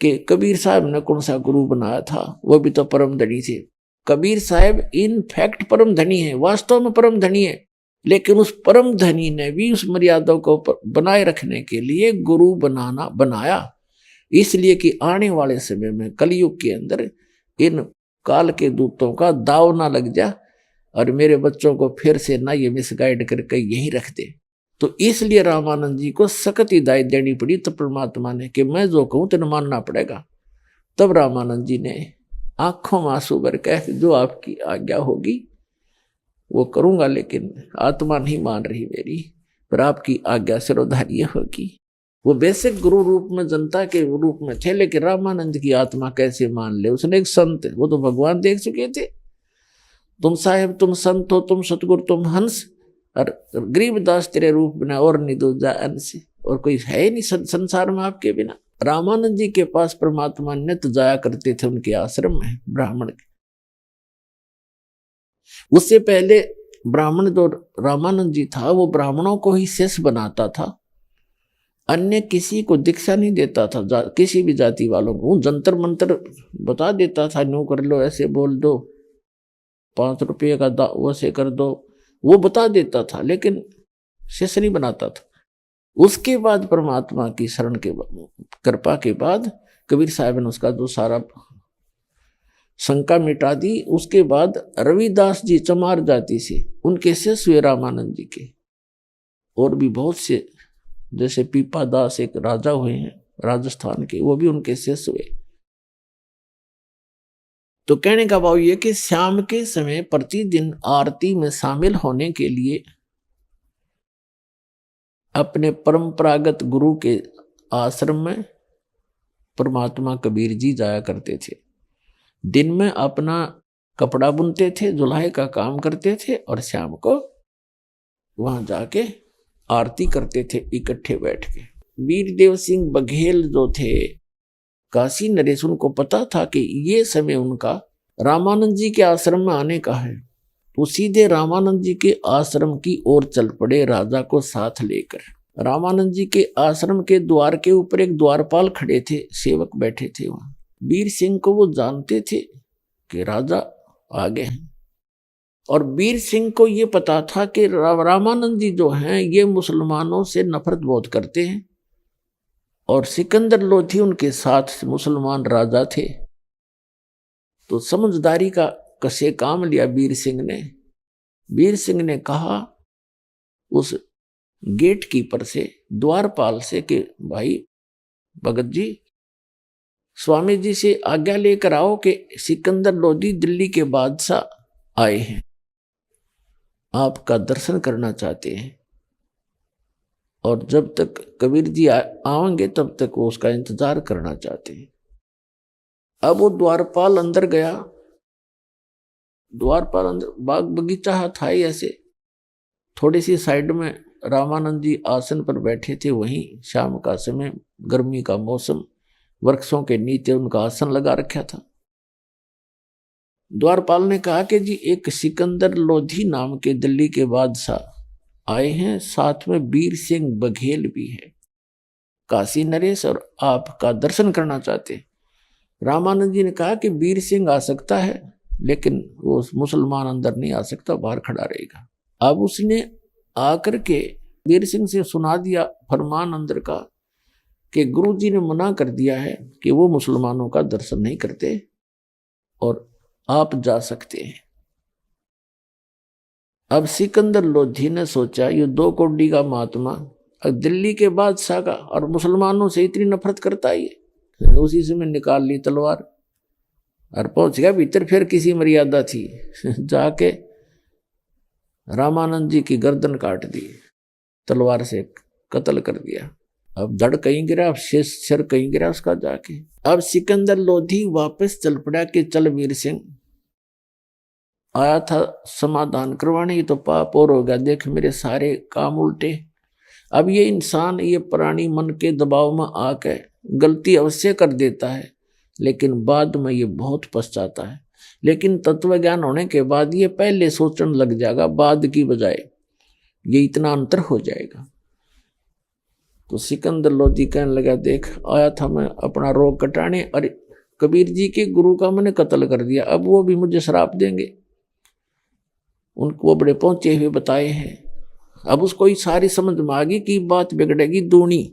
कि कबीर साहब ने कौन सा गुरु बनाया था, वो भी तो परम धनी थे। कबीर साहब इन फैक्ट परम धनी है, वास्तव में परम धनी है, लेकिन उस परम धनी ने भी उस मर्यादा को बनाए रखने के लिए गुरु बनाया, इसलिए कि आने वाले समय में कलयुग के अंदर इन काल के दूतों का दाव ना लग जा और मेरे बच्चों को फिर से ना ये मिसगाइड करके यही रख दे। तो इसलिए रामानंद जी को सख्त हिदायत देनी पड़ी तब परमात्मा ने कि मैं जो कहूँ तेने मानना पड़ेगा। तब रामानंद जी ने आंखों में आंसू भर कह जो आपकी आज्ञा होगी वो करूंगा, लेकिन आत्मा नहीं मान रही मेरी, पर आपकी आज्ञा सिरोधार्य होगी। वो बेसिक गुरु रूप में जनता के रूप में थे, लेकिन रामानंद की आत्मा कैसे मान ले। उसने एक संत, वो तो भगवान देख चुके थे, तुम साहेब तुम संत हो, तुम सतगुरु तुम हंस, और गरीबदास तेरे रूप बिना और नहीं दूजा अंश, और कोई है नहीं संसार में आपके बिना। रामानंद जी के पास परमात्मा नित्य जाया करते थे उनके आश्रम में ब्राह्मण के। उससे पहले ब्राह्मण जो रामानंद जी था वो ब्राह्मणों को ही शिष्य बनाता था, अन्य किसी को दीक्षा नहीं देता था, किसी भी जाति वालों को। जंतर मंतर बता देता था, न्यू कर लो, ऐसे बोल दो, 5 रुपये का वैसे कर दो, वो बता देता था, लेकिन शिष्य नहीं बनाता था। उसके बाद परमात्मा की शरण के कृपा के बाद कबीर साहब ने उसका जो सारा शंका मिटा दी। उसके बाद रविदास जी चमार जाति से, उनके शिष्य हुए रामानंद जी के, और भी बहुत से, जैसे पीपा दास एक राजा हुए हैं राजस्थान के, वो भी उनके शिष्य हुए। तो कहने का भाव ये कि शाम के समय प्रतिदिन आरती में शामिल होने के लिए अपने परंपरागत गुरु के आश्रम में परमात्मा कबीर जी जाया करते थे। दिन में अपना कपड़ा बुनते थे, जुलाई का काम करते थे, और शाम को वहां जाके आरती करते थे इकट्ठे बैठ के। वीरदेव सिंह बघेल जो थे काशी नरेश, उनको पता था कि ये समय उनका रामानंद जी के आश्रम में आने का है, तो सीधे रामानंद जी के आश्रम की ओर चल पड़े राजा को साथ लेकर। रामानंद जी के आश्रम के द्वार के ऊपर एक द्वारपाल खड़े थे, सेवक बैठे थे वहां। वीर सिंह को वो जानते थे कि राजा आ गए हैं, और वीर सिंह को ये पता था कि रामानंद जी जो हैं ये मुसलमानों से नफरत बहुत करते हैं, और सिकंदर लोधी उनके साथ मुसलमान राजा थे। तो समझदारी का कसे काम लिया वीर सिंह ने। वीर सिंह ने कहा उस गेट कीपर से, द्वारपाल से, कि भाई भगत जी, स्वामी जी से आज्ञा लेकर आओ कि सिकंदर लोधी दिल्ली के बादशाह आए हैं, आपका दर्शन करना चाहते हैं, और जब तक कबीर जी आएंगे तब तक वो उसका इंतजार करना चाहते हैं। अब वो द्वारपाल अंदर गया। द्वारपाल अंदर, बाग बगीचा था ही ऐसे, थोड़ी सी साइड में रामानंद जी आसन पर बैठे थे। वहीं शाम का समय, गर्मी का मौसम, वृक्षों के नीचे उनका आसन लगा रखा था। द्वारपाल ने कहा कि जी एक सिकंदर लोधी नाम के दिल्ली के बादशाह आए हैं, साथ में वीर सिंह बघेल भी है, काशी नरेश, और आपका दर्शन करना चाहते हैं। रामानंद जी ने कहा कि वीर सिंह आ सकता है, लेकिन वो मुसलमान अंदर नहीं आ सकता, बाहर खड़ा रहेगा। अब उसने आकर के वीर सिंह से सुना दिया फरमान अंदर का कि गुरु जी ने मना कर दिया है कि वो मुसलमानों का दर्शन नहीं करते, और आप जा सकते हैं। अब सिकंदर लोधी ने सोचा ये 2 कौड़ी का महात्मा दिल्ली के बादशाह का, और मुसलमानों से इतनी नफरत करता है, उसी से मैं निकाल ली तलवार और पहुंच गया भीतर। फिर किसी मर्यादा थी, जाके रामानंद जी की गर्दन काट दी, तलवार से कत्ल कर दिया। अब धड़ कहीं गिरा, सिर कहीं गिरा उसका जाके। अब सिकंदर लोधी वापस चल पड़ा कि चल वीर सिंह, आया था समाधान करवाने, ये तो पाप और हो गया, देख मेरे सारे काम उल्टे। अब ये इंसान, ये प्राणी मन के दबाव में आके गलती अवश्य कर देता है, लेकिन बाद में ये बहुत पछताता है। लेकिन तत्व ज्ञान होने के बाद ये पहले सोचने लग जाएगा, बाद की बजाय ये इतना अंतर हो जाएगा। तो सिकंदर लोधी कहने लगा, देख आया था मैं अपना रोग कटाने, और कबीर जी के गुरु का मैंने कत्ल कर दिया, अब वो भी मुझे श्राप देंगे। उनको बड़े पहुंचे हुए बताए हैं। अब उसको ही सारी समझ में आ गई कि बात बिगड़ेगी दूनी।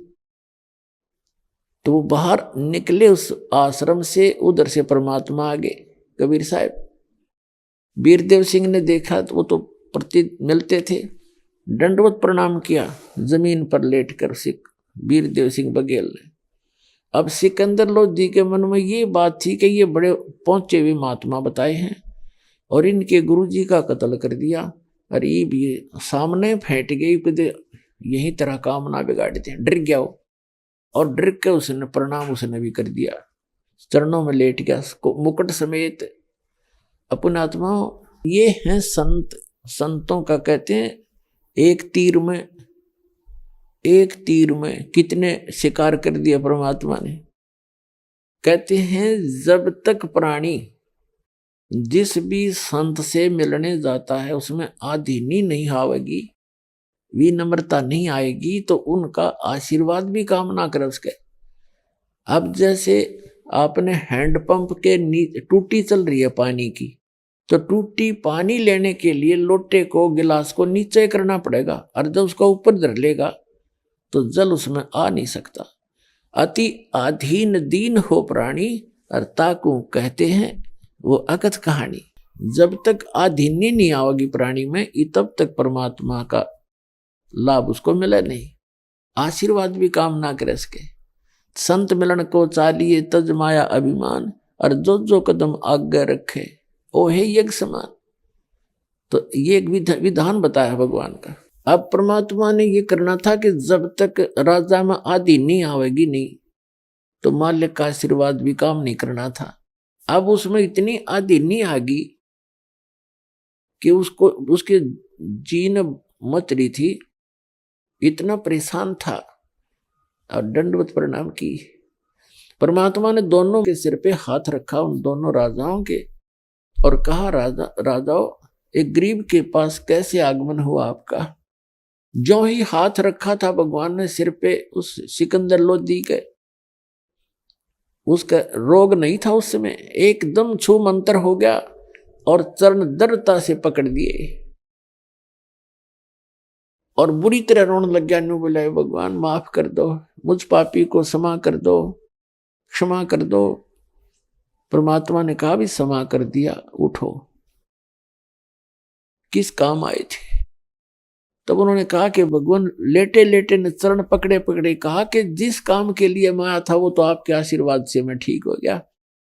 तो वो बाहर निकले उस आश्रम से, उधर से परमात्मा आ गए। कबीर साहब वीरदेव सिंह ने देखा तो वो तो प्रति मिलते थे, दंडवत प्रणाम किया जमीन पर लेटकर सिख वीरदेव सिंह बघेल ने। अब सिकंदर लोधी के मन में ये बात थी कि ये बड़े पहुंचे हुए महात्मा बताए हैं और इनके गुरुजी का कत्ल कर दिया, अरे ये भी सामने फेंट गई, कदे यही तरह काम ना बिगाड़ दे। डर गया वो, और डर के उसने प्रणाम उसने भी कर दिया, चरणों में लेट गया मुकुट समेत। अपने आत्मा ये हैं संत, संतों का कहते हैं एक तीर में कितने शिकार कर दिया परमात्मा ने। कहते हैं जब तक प्राणी जिस भी संत से मिलने जाता है उसमें आधीनी नहीं आवेगी, विनम्रता नहीं आएगी, तो उनका आशीर्वाद भी काम ना करे उसके। अब जैसे आपने हैंडपंप के नीचे टूटी चल रही है पानी की, तो टूटी पानी लेने के लिए लोटे को गिलास को नीचे करना पड़ेगा, और जब उसका ऊपर धर लेगा तो जल उसमें आ नहीं सकता। अति अधीन दीन हो प्राणी, और ताकू कहते हैं वो अकथ कहानी। जब तक आधीनी नहीं आवेगी प्राणी में, तब तक परमात्मा का लाभ उसको मिले नहीं, आशीर्वाद भी काम ना करे सके। संत मिलन को चालिए तज माया अभिमान, और जो कदम आगे रखे ओ है यज्ञ समान। तो ये एक विधान बताया भगवान का। अब परमात्मा ने ये करना था कि जब तक राजा में आदि नहीं आवेगी नहीं, तो मालिक का आशीर्वाद भी काम नहीं करना था। अब उसमें इतनी आदि नहीं आ गई कि उसको उसके जीन मच रही थी, इतना परेशान था, और दंडवत प्रणाम की। परमात्मा ने दोनों के सिर पे हाथ रखा, उन दोनों राजाओं के, और कहा राजाओं, एक गरीब के पास कैसे आगमन हुआ आपका। जो ही हाथ रखा था भगवान ने सिर पे उस सिकंदर लोधी के, उसका रोग नहीं था उस समय, एकदम छू मंतर हो गया और चरण दृढ़ता से पकड़ दिए और बुरी तरह रोने लग गया। नु बोला भगवान माफ कर दो, मुझ पापी को क्षमा कर दो, क्षमा कर दो। परमात्मा ने कहा भी क्षमा कर दिया, उठो, किस काम आए थे। तब उन्होंने कहा कि भगवान लेटे लेटे ने चरण पकड़े पकड़े कहा कि जिस काम के लिए मैं आया था वो तो आपके आशीर्वाद से मैं ठीक हो गया,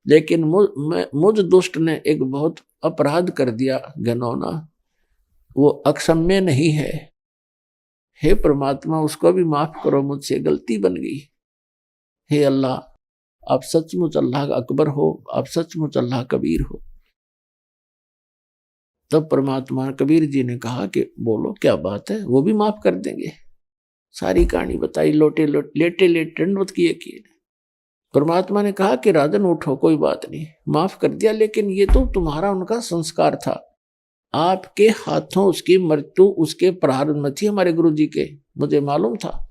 लेकिन मुझ दुष्ट ने एक बहुत अपराध कर दिया घिनौना, वो अक्षम्य नहीं है। हे परमात्मा उसको भी माफ करो, मुझसे गलती बन गई। हे अल्लाह आप सचमुच अल्लाह अकबर हो, आप सचमुच अल्लाह कबीर हो। तब परमात्मा कबीर जी ने कहा कि बोलो क्या बात है, वो भी माफ कर देंगे। सारी कहानी बताई, लेटे दंडवत किए। परमात्मा ने कहा कि राजन उठो, कोई बात नहीं, माफ कर दिया, लेकिन ये तो तुम्हारा उनका संस्कार था, आपके हाथों उसकी मृत्यु उसके प्रारंभ में थी, हमारे गुरु जी के, मुझे मालूम था,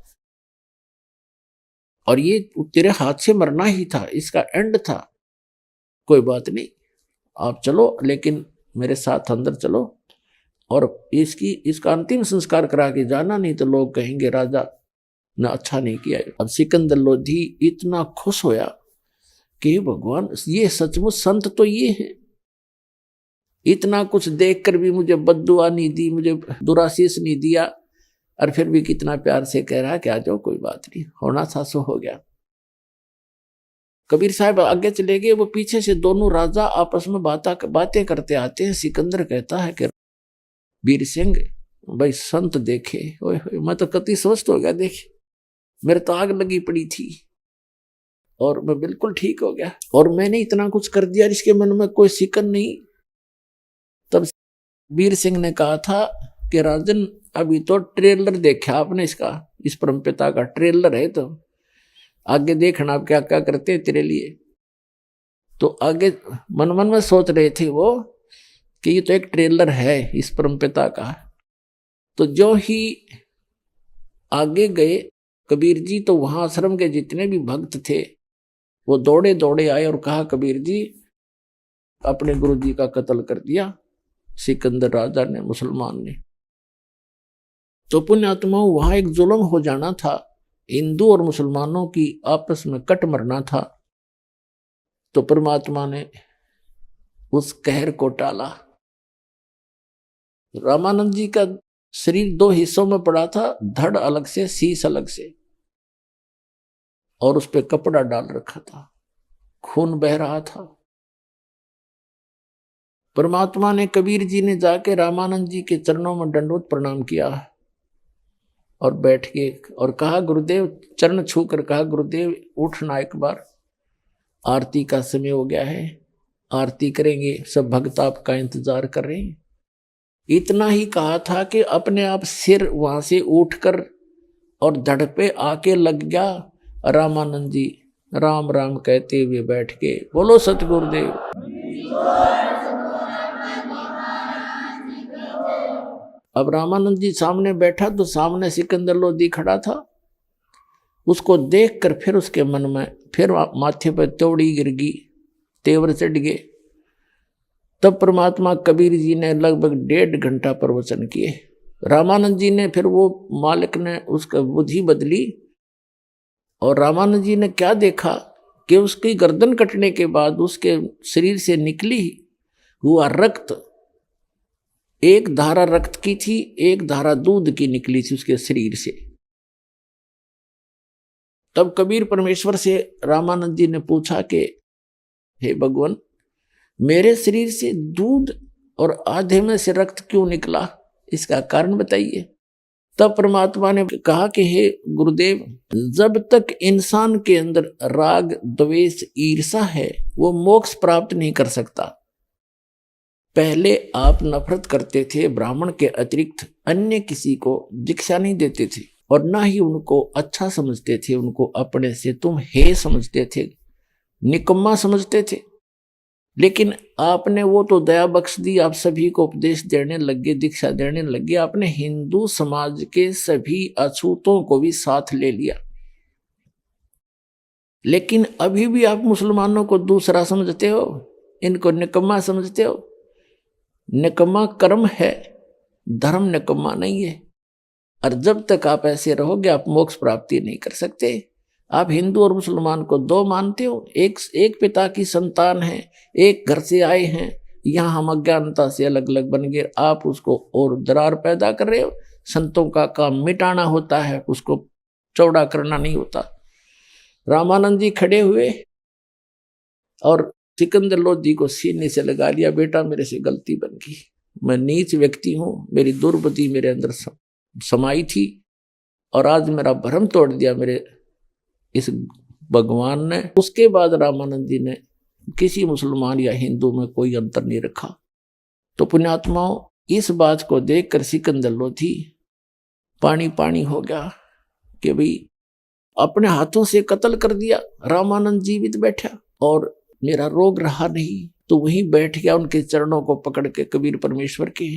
और ये तेरे हाथ से मरना ही था, इसका एंड था। कोई बात नहीं, आप चलो, लेकिन मेरे साथ अंदर चलो और इसका अंतिम संस्कार करा के जाना, नहीं तो लोग कहेंगे राजा ने अच्छा नहीं किया। अब सिकंदर लोधी इतना खुश होया कि भगवान ये सचमुच संत तो ये है, इतना कुछ देखकर भी मुझे बद्दुआ नहीं दी, मुझे दुराशीष नहीं दिया, और फिर भी कितना प्यार से कह रहा कि आ जाओ, कोई बात नहीं, होना था सो हो गया। कबीर साहब आगे चले गए, वो पीछे से दोनों राजा आपस में बातें करते आते हैं। सिकंदर कहता है कि वीर सिंह भाई संत देखे, ओए मैं तो कति स्वस्थ हो गया, देखे मेरे तो आग लगी पड़ी थी और मैं बिल्कुल ठीक हो गया, और मैंने इतना कुछ कर दिया, इसके मन में कोई सिकन नहीं। तब वीर सिंह ने कहा था कि राजन अभी तो ट्रेलर देखा आपने, इसका इस परमपिता का ट्रेलर है, तो आगे देखना आप क्या क्या करते हैं तेरे लिए। तो आगे मन में सोच रहे थे वो कि ये तो एक ट्रेलर है इस परमपिता का। तो जो ही आगे गए कबीर जी, तो वहां आश्रम के जितने भी भक्त थे वो दौड़े दौड़े आए और कहा कबीर जी अपने गुरु जी का कत्ल कर दिया सिकंदर राजा ने, मुसलमान ने। तो पुण्यात्माओं वहां एक जुल्म हो जाना था, हिंदू और मुसलमानों की आपस में कट मरना था। तो परमात्मा ने उस कहर को टाला, रामानंद जी का शरीर 2 हिस्सों में पड़ा था, धड़ अलग से, शीश अलग से, और उस पे कपड़ा डाल रखा था, खून बह रहा था। परमात्मा ने, कबीर जी ने जाके रामानंद जी के चरणों में दंडवत प्रणाम किया और बैठ के और कहा, गुरुदेव, चरण छू कर कहा, गुरुदेव उठना, एक बार आरती का समय हो गया है, आरती करेंगे, सब भक्त आपका इंतजार कर रहे हैं। इतना ही कहा था कि अपने आप सिर वहां से उठकर और धड़ पे आके लग गया। रामानंद जी राम राम कहते हुए बैठ के, बोलो सतगुरुदेव। अब रामानंद जी सामने बैठा तो सामने सिकंदर लोधी खड़ा था। उसको देखकर फिर उसके मन में फिर माथे पर त्योड़ी गिर गई, तेवर चढ़ गए। तब परमात्मा कबीर जी ने लगभग 1.5 घंटा प्रवचन किए। रामानंद जी ने फिर, वो मालिक ने उसका बुद्धि बदली और रामानंद जी ने क्या देखा कि उसकी गर्दन कटने के बाद उसके शरीर से निकली हुआ रक्त, एक धारा रक्त की थी, एक धारा दूध की निकली थी उसके शरीर से। तब कबीर परमेश्वर से रामानंद जी ने पूछा कि हे भगवान, मेरे शरीर से दूध और आधे में से रक्त क्यों निकला, इसका कारण बताइए। तब परमात्मा ने कहा कि हे गुरुदेव, जब तक इंसान के अंदर राग, द्वेष, ईर्षा है, वो मोक्ष प्राप्त नहीं कर सकता। पहले आप नफरत करते थे, ब्राह्मण के अतिरिक्त अन्य किसी को दीक्षा नहीं देते थे और ना ही उनको अच्छा समझते थे, उनको अपने से तुम हे समझते थे, निकम्मा समझते थे। लेकिन आपने वो तो दया बख्श दी, आप सभी को उपदेश देने लगे, दीक्षा देने लगे। आपने हिंदू समाज के सभी अछूतों को भी साथ ले लिया। लेकिन अभी भी आप मुसलमानों को दूसरा समझते हो, इनको निकम्मा समझते हो। निकम्मा कर्म है, धर्म निकम्मा नहीं है। और जब तक आप ऐसे रहोगे आप मोक्ष प्राप्ति नहीं कर सकते। आप हिंदू और मुसलमान को 2 मानते हो, एक पिता की संतान है, एक घर से आए हैं, यहाँ हम अज्ञानता से अलग अलग बन गए, आप उसको और दरार पैदा कर रहे हो। संतों का काम मिटाना होता है, उसको चौड़ा करना नहीं होता। रामानंद जी खड़े हुए और सिकंदर लोधी को सीने से लगा लिया, बेटा मेरे से गलती बन गई, मैं नीच व्यक्ति हूँ, मेरी दुर्बुद्धि मेरे अंदर समाई थी और आज मेरा भ्रम तोड़ दिया मेरे इस भगवान ने। उसके बाद रामानंद जी ने किसी मुसलमान या हिंदू में कोई अंतर नहीं रखा। तो पुण्यात्माओं, इस बात को देखकर सिकंदर लोधी पानी पानी हो गया कि भाई अपने हाथों से कत्ल कर दिया। रामानंद जीवित बैठा और मेरा रोग रहा नहीं, तो वहीं बैठ गया उनके चरणों को पकड़ के, कबीर परमेश्वर के।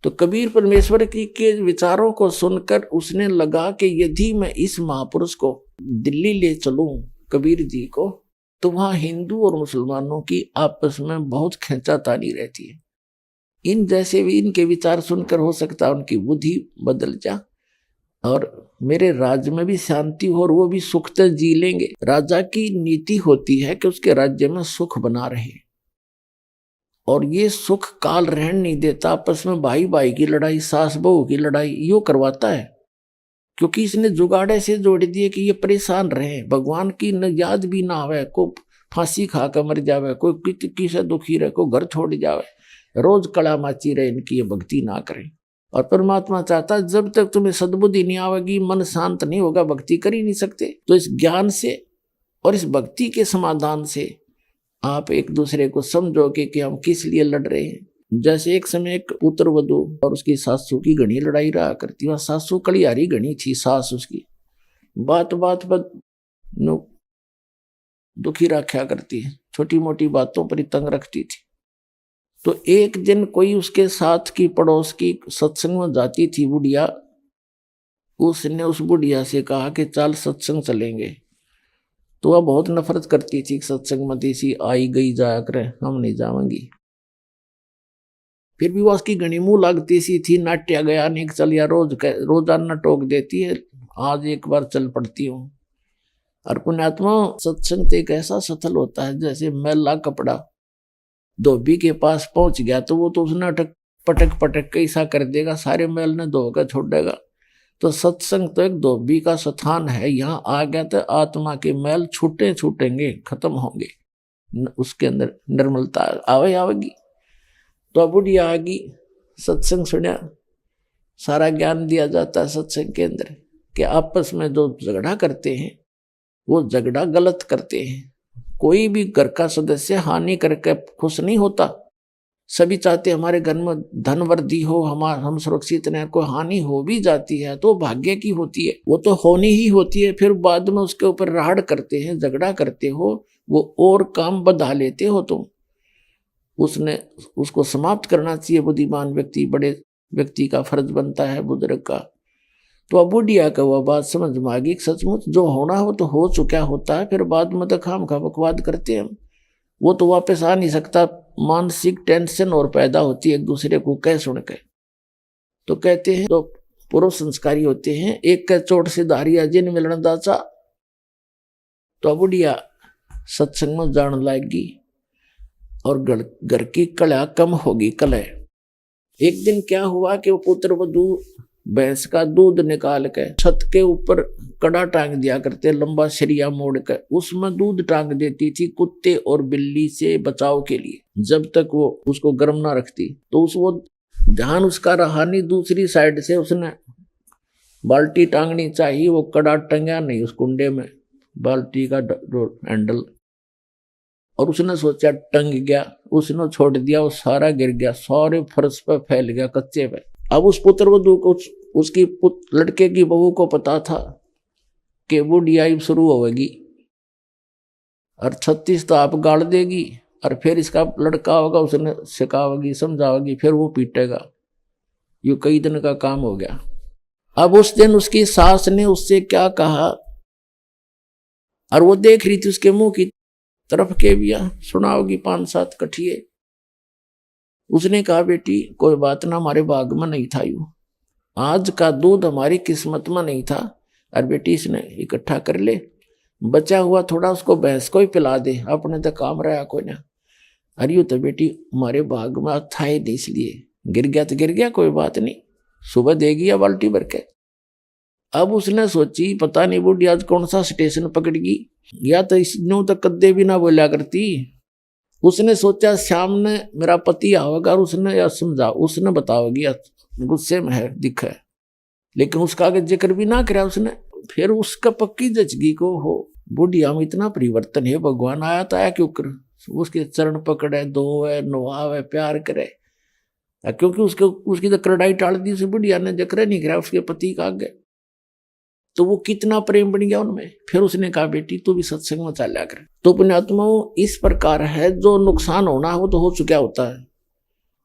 तो कबीर परमेश्वर के विचारों को सुनकर उसने लगा कि यदि मैं इस महापुरुष को दिल्ली ले चलूं, कबीर जी को, तो वहां हिंदू और मुसलमानों की आपस में बहुत खींचातानी रहती है। इन जैसे भी इनके विचार सुनकर हो सकता है उनकी बुद्धि बदल जा और मेरे राज्य में भी शांति हो और वो भी सुख से जी लेंगे। राजा की नीति होती है कि उसके राज्य में सुख बना रहे, और ये सुख काल रहन नहीं देता। आपस में भाई भाई की लड़ाई, सास बहू की लड़ाई यो करवाता है, क्योंकि इसने जुगाड़े से जोड़ दिए कि ये परेशान रहे, भगवान की न याद भी ना आवे, को फांसी खा कर मर जावे, कोई किसी दुखी रहे, को घर छोड़ जावे, रोज कड़ा माची रहे, इनकी ये भक्ति ना करें। और परमात्मा चाहता जब तक तुम्हें सद्बुद्धि नहीं आवेगी, मन शांत नहीं होगा, भक्ति कर ही नहीं सकते। तो इस ज्ञान से और इस भक्ति के समाधान से आप एक दूसरे को समझोगे कि हम किस लिए लड़ रहे हैं। जैसे एक समय एक पुत्र वधू और उसकी सासू की घनी लड़ाई रहा करती, वह सासू कलियारी घनी थी, सास उसकी बात बात पर दुखी रखा करती है, छोटी मोटी बातों पर ही तंग रखती थी। तो एक दिन कोई उसके साथ की पड़ोस की सत्संग में जाती थी बुढ़िया, उसने उस बुढ़िया से कहा कि चल सत्संग चलेंगे। तो वह बहुत नफरत करती थी, सत्संग में सी आई गई जाया करे, हम नहीं जाएंगी। फिर भी वह उसकी घनी मुंह लगती सी थी, नाट्या गया नहीं चल, या रोजाना टोक देती है, आज एक बार चल पड़ती हूँ। और पुण्यात्मा, सत्संग एक ऐसा सथल होता है जैसे मैला कपड़ा धोबी के पास पहुंच गया तो वो तो उसने पटक पटक के ऐसा कर देगा, सारे मैल ने धोकर छोड़ देगा। तो सत्संग तो एक धोबी का स्थान है, यहाँ आ गया तो आत्मा के मैल छूटेंगे, खत्म होंगे, उसके अंदर निर्मलता आवेगी। तो अब बुढ़िया आ गई, सत्संग सुना, सारा ज्ञान दिया जाता है सत्संग के अंदर कि आपस में जो झगड़ा करते हैं वो झगड़ा गलत करते हैं। कोई भी घर का सदस्य हानि करके खुश नहीं होता। सभी चाहते हमारे घर में धन वृद्धि हो, हम सुरक्षित रहें। कोई हानि हो भी जाती है तो भाग्य की होती है, वो तो होनी ही होती है। फिर बाद में उसके ऊपर राड़ करते हैं, झगड़ा करते हो, वो और काम बढ़ा लेते हो तुम। उसको समाप्त करना चाहिए बुद्धिमान व्यक्ति, बड़े व्यक्ति का फर्ज बनता है, बुजुर्ग का। तो अब बुढ़िया का वह बात समझ में आ गई, सचमुच जो होना हो तो हो चुका होता है, फिर बाद में तो खाम खा बकवाद करते हैं। वो तो वापस आ नहीं सकता, मानसिक टेंशन और पैदा होती है एक दूसरे को कह सुन के। तो कहते हैं तो पूर्व संस्कारी होते हैं, एक के चोट से धारिया जिन मिलन दाचा। तो बुढ़िया सत्संग में जान लाएगी और घर की कला कम होगी। कलह एक दिन क्या हुआ कि वो पुत्र वधू भैंस का दूध निकाल के छत के ऊपर कड़ा टांग दिया करते, लंबा सरिया मोड़ कर उसमें दूध टांग देती थी कुत्ते और बिल्ली से बचाव के लिए, जब तक वो उसको गर्म ना रखती। तो वो ध्यान उसका रहा नहीं, दूसरी साइड से उसने बाल्टी टांगनी चाहिए, वो कड़ा टंगा नहीं उस कुंडे में, बाल्टी का हैंडल, और उसने सोचा टंग गया, उसने छोड़ दिया, वो सारा गिर गया, सारे फर्श पे फैल गया, कच्चे पे। अब उस पुत्र वधू को, उसकी लड़के की बहू को पता था कि बुढ़ियाई शुरू होगी और 36 तो आप गाड़ देगी, और फिर इसका लड़का होगा, उसने सिखावेगी, समझावेगी, फिर वो पीटेगा। ये कई दिन का काम हो गया। अब उस दिन उसकी सास ने उससे क्या कहा, और वो देख रही थी उसके मुंह की तरफ के भी, सुनाओगी 5-7 कठिए। उसने कहा बेटी कोई बात ना, हमारे भाग में नहीं था, यूं आज का दूध हमारी किस्मत में नहीं था, और बेटी इसने इकट्ठा कर ले, बचा हुआ थोड़ा उसको भैंस को ही पिला दे, अपने तो काम रहा कोई ना। अरे यूं तो बेटी हमारे भाग में था ही नहीं, इसलिए गिर गया तो गिर गया, कोई बात नहीं, सुबह देगी या बाल्टी भर के। अब उसने सोची पता नहीं बूढ़ी आज कौन सा स्टेशन पकड़गी, या तो इसने तो कद्दे भी ना बोला करती। उसने सोचा शाम ने मेरा पति आवेगा और उसने या समझा, उसने बताओगी, या गुस्से में है, दिख है, लेकिन उसका आगे जिक्र भी ना करा उसने। फिर उसका पक्की जचगी को हो बुढ़िया में इतना परिवर्तन है, भगवान आया तो आया क्यों कर, उसके चरण पकड़े, धोवे, नवावे, प्यार करे, क्योंकि उसकी तो करड़ाई टाल दी उस बुढ़िया ने, जिक्र नहीं करा उसके पति का आगे। तो वो कितना प्रेम बन गया उनमें। फिर उसने कहा बेटी तू भी सत्संग में चला कर। तो पुण्यात्माओं इस प्रकार है, जो नुकसान होना है वो तो हो चुका होता है,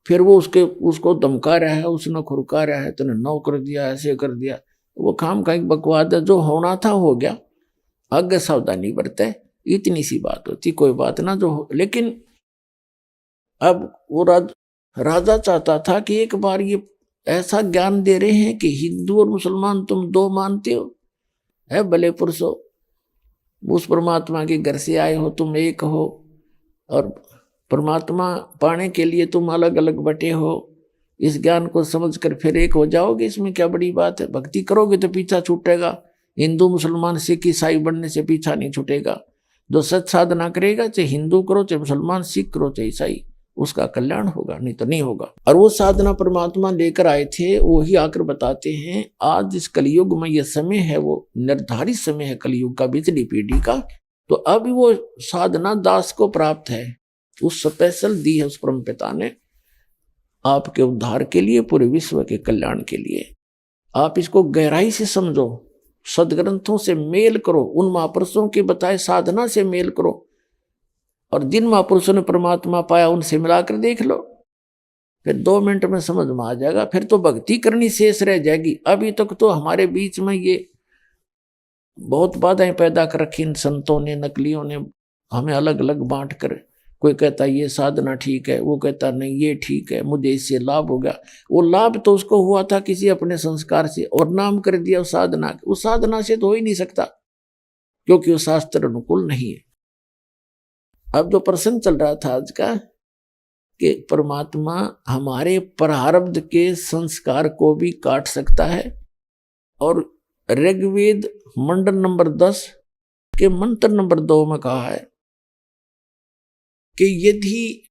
फिर वो उसको धमका रहा है, उसने खुरका रहा है, तूने नौ कर दिया, ऐसे कर दिया, वो काम का एक बकवाद है। जो होना था हो गया, आगे सावधानी बरते, इतनी सी बात होती, कोई बात ना जो। लेकिन अब वो राजा चाहता था कि एक बार ये ऐसा ज्ञान दे रहे हैं कि हिंदू और मुसलमान तुम दो मानते हो, है भले पुरुषो, उस परमात्मा के घर से आए हो, तुम एक हो, और परमात्मा पाने के लिए तुम अलग अलग बटे हो। इस ज्ञान को समझकर फिर एक हो जाओगे, इसमें क्या बड़ी बात है। भक्ति करोगे तो पीछा छूटेगा, हिंदू मुसलमान सिख ईसाई बनने से पीछा नहीं छूटेगा। जो सच साधना करेगा, चाहे हिंदू करो, चाहे मुसलमान, सिख करो, चाहे ईसाई, उसका कल्याण होगा, नहीं तो नहीं होगा। और वो साधना परमात्मा लेकर आए थे, वो ही आकर बताते हैं आज इस कलयुग में ये समय है, वो निर्धारित समय है कलयुग का, बिजली पीढ़ी का। तो अब वो साधना दास को प्राप्त है, उस स्पेशल दी है उस परम पिता ने आपके उद्धार के लिए, पूरे विश्व के कल्याण के लिए। आप इसको गहराई से समझो, सदग्रंथों से मेल करो, उन महापुरुषों के बताए साधना से मेल करो, और जिन महापुरुषों ने परमात्मा पाया उनसे मिलाकर देख लो, फिर 2 मिनट में समझ में आ जाएगा। फिर तो भक्ति करनी शेष रह जाएगी। अभी तक तो हमारे बीच में ये बहुत बाधाएं पैदा कर रखी इन संतों ने, नकलियों ने, हमें अलग अलग बांट कर। कोई कहता ये साधना ठीक है, वो कहता नहीं ये ठीक है, मुझे इससे लाभ हो गया। वो लाभ तो उसको हुआ था किसी अपने संस्कार से, और नाम कर दिया उस साधना। उस साधना से तो हो ही नहीं सकता, क्योंकि वो शास्त्र अनुकूल नहीं है। अब जो प्रसंग चल रहा था आज का, कि परमात्मा हमारे प्रारब्ध के संस्कार को भी काट सकता है। और ऋग्वेद मंडल नंबर 10 के मंत्र नंबर 2 में कहा है कि यदि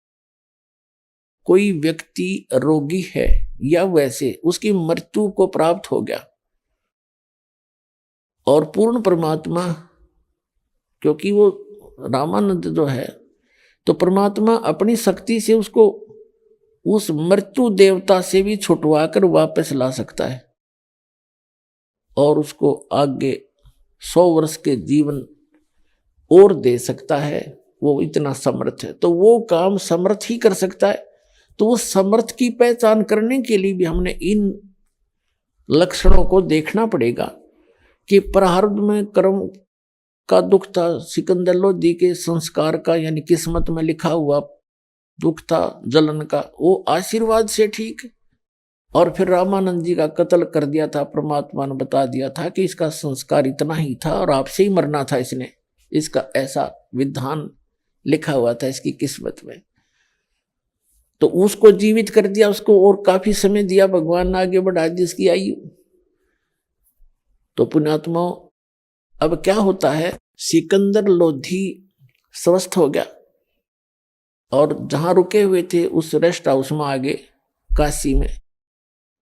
कोई व्यक्ति रोगी है या वैसे उसकी मृत्यु को प्राप्त हो गया और पूर्ण परमात्मा, क्योंकि वो रामानंद जो है, तो परमात्मा अपनी शक्ति से उसको उस मृत्यु देवता से भी छुटवा कर वापस ला सकता है और उसको आगे 100 वर्ष के जीवन और दे सकता है। वो इतना समर्थ है, तो वो काम समर्थ ही कर सकता है। तो वो समर्थ की पहचान करने के लिए भी हमने इन लक्षणों को देखना पड़ेगा कि प्रारब्ध में कर्म का दुख था, सिकंदर लोधी के संस्कार का यानी किस्मत में लिखा हुआ दुख था जलन का, वो आशीर्वाद से ठीक। और फिर रामानंद जी का कत्ल कर दिया था, परमात्मा ने बता दिया था कि इसका संस्कार इतना ही था और आपसे ही मरना था, इसने इसका ऐसा विधान लिखा हुआ था इसकी किस्मत में। तो उसको जीवित कर दिया, उसको और काफी समय दिया, भगवान ने आगे बढ़ा दी इसकी आयु। तो पुण्यात्माओं, अब क्या होता है, सिकंदर लोधी स्वस्थ हो गया और जहां रुके हुए थे उस रेस्ट हाउस में आगे काशी में,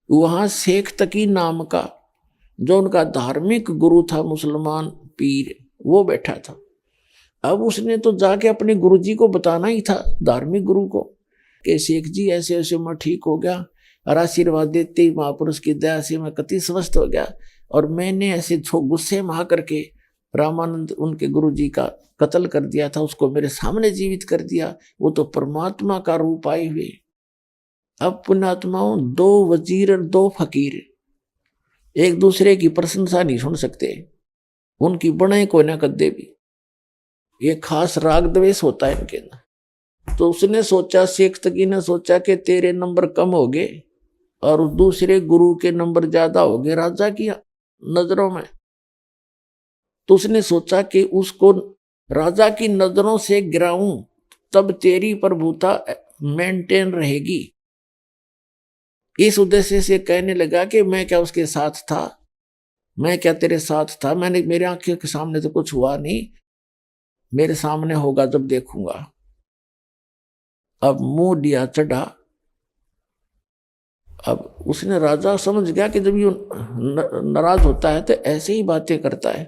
वहां शेख तकी नाम का जो उनका धार्मिक गुरु था, मुसलमान पीर, वो बैठा था। अब उसने तो जाके अपने गुरुजी को बताना ही था, धार्मिक गुरु को, कि शेख जी ऐसे ऐसे मैं ठीक हो गया और आशीर्वाद देते ही महापुरुष की दया से मैं कति स्वस्थ हो गया और मैंने ऐसे गुस्से में आकर के रामानंद उनके गुरुजी का कत्ल कर दिया था, उसको मेरे सामने जीवित कर दिया, वो तो परमात्मा का रूप आए हुए। अब पुण्यात्माओं, 2 वजीर और 2 फकीर एक दूसरे की प्रशंसा नहीं सुन सकते, उनकी बनाए को ना कदे भी, ये खास राग द्वेष होता है इनके अंदर। तो उसने सोचा, शेख तकी ने सोचा कि तेरे नंबर कम हो गए और दूसरे गुरु के नंबर ज्यादा हो गए राजा की नजरों में। तो उसने सोचा कि उसको राजा की नजरों से गिराऊं, तब तेरी प्रभुता मेंटेन रहेगी। इस उद्देश्य से कहने लगा कि मैं क्या उसके साथ था, मैं क्या तेरे साथ था, मैंने मेरे आंखों के सामने तो कुछ हुआ नहीं, मेरे सामने होगा जब देखूंगा। अब मुंह दिया चढ़ा। अब उसने, राजा समझ गया कि जब ये नाराज होता है तो ऐसे ही बातें करता है।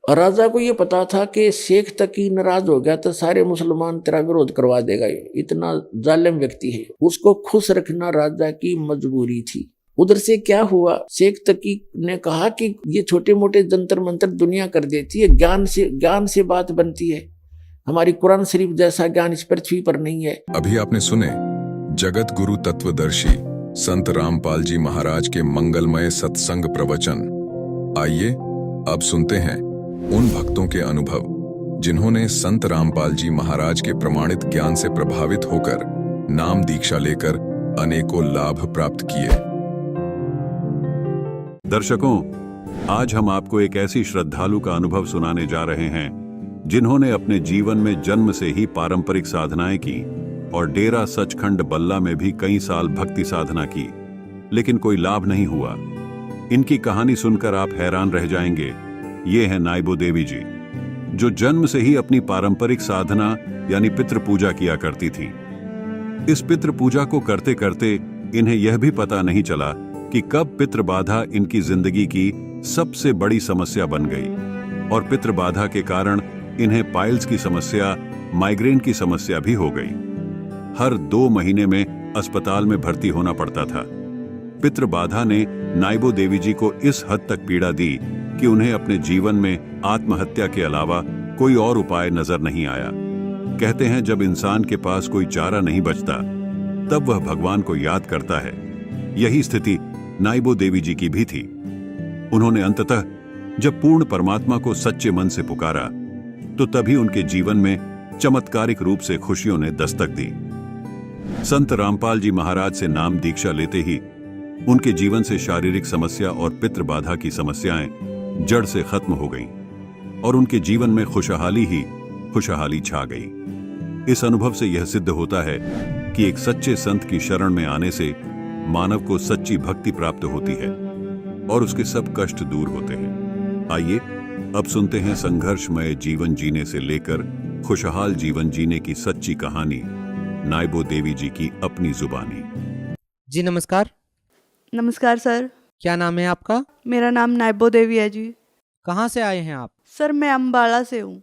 और राजा को ये पता था कि शेख तकी नाराज हो गया तो सारे मुसलमान तेरा विरोध करवा देगा, इतना जालिम व्यक्ति है। उसको खुश रखना राजा की मजबूरी थी। उधर से क्या हुआ, शेख तकी ने कहा कि ये छोटे मोटे जंतर मंत्र दुनिया कर देती है, ज्ञान से बात बनती है, हमारी कुरान शरीफ जैसा ज्ञान इस पृथ्वी पर नहीं है। अभी आपने सुने जगत गुरु तत्वदर्शी संत रामपाल जी महाराज के मंगलमय सत्संग प्रवचन। आइए अब सुनते हैं उन भक्तों के अनुभव जिन्होंने संत रामपाल जी महाराज के प्रमाणित ज्ञान से प्रभावित होकर नाम दीक्षा लेकर अनेकों लाभ प्राप्त किए। दर्शकों, आज हम आपको एक ऐसी श्रद्धालु का अनुभव सुनाने जा रहे हैं जिन्होंने अपने जीवन में जन्म से ही पारंपरिक साधनाएं की और डेरा सचखंड बल्ला में भी कई साल भक्ति साधना की, लेकिन कोई लाभ नहीं हुआ। इनकी कहानी सुनकर आप हैरान रह जाएंगे। ये है नाइबो देवी जी, जो जन्म से ही अपनी पारंपरिक साधना यानी पितृ पूजा किया करती थी। इस पितृ पूजा को करते करते इन्हें यह भी पता नहीं चला कि कब पितृ बाधा इनकी जिंदगी की सबसे बड़ी समस्या बन गई और पितृ बाधा के कारण इन्हें पाइल्स की समस्या, माइग्रेन की समस्या भी हो गई। हर 2 महीने में अस्पताल में भर्ती होना पड़ता था। पितृ बाधा ने नाइबो देवी जी को इस हद तक पीड़ा दी कि उन्हें अपने जीवन में आत्महत्या के अलावा कोई और उपाय नजर नहीं आया। कहते हैं जब इंसान के पास कोई चारा नहीं बचता तब वह भगवान को याद करता है। यही स्थिति नाइबो देवी जी की भी थी। उन्होंने अंततः जब पूर्ण परमात्मा को सच्चे मन से पुकारा तो तभी उनके जीवन में चमत्कारिक रूप से खुशियों ने दस्तक दी। संत रामपाल जी महाराज से नाम दीक्षा लेते ही उनके जीवन से शारीरिक समस्या और पितृ बाधा की समस्याएं जड़ से खत्म हो गईं और उनके जीवन में खुशहाली ही खुशहाली छा गई। इस अनुभव से यह सिद्ध होता है कि एक सच्चे संत की शरण में आने से मानव को सच्ची भक्ति प्राप्त होती है और उसके सब कष्ट दूर होते हैं। आइए अब सुनते हैं संघर्षमय जीवन जीने से लेकर खुशहाल जीवन जीने की सच्ची कहानी नायबो देवी जी की अपनी जुबानी। जी नमस्कार। नमस्कार सर। क्या नाम है आपका? मेरा नाम नायबो देवी है जी। कहाँ से आए हैं आप? सर मैं अम्बाला से हूँ।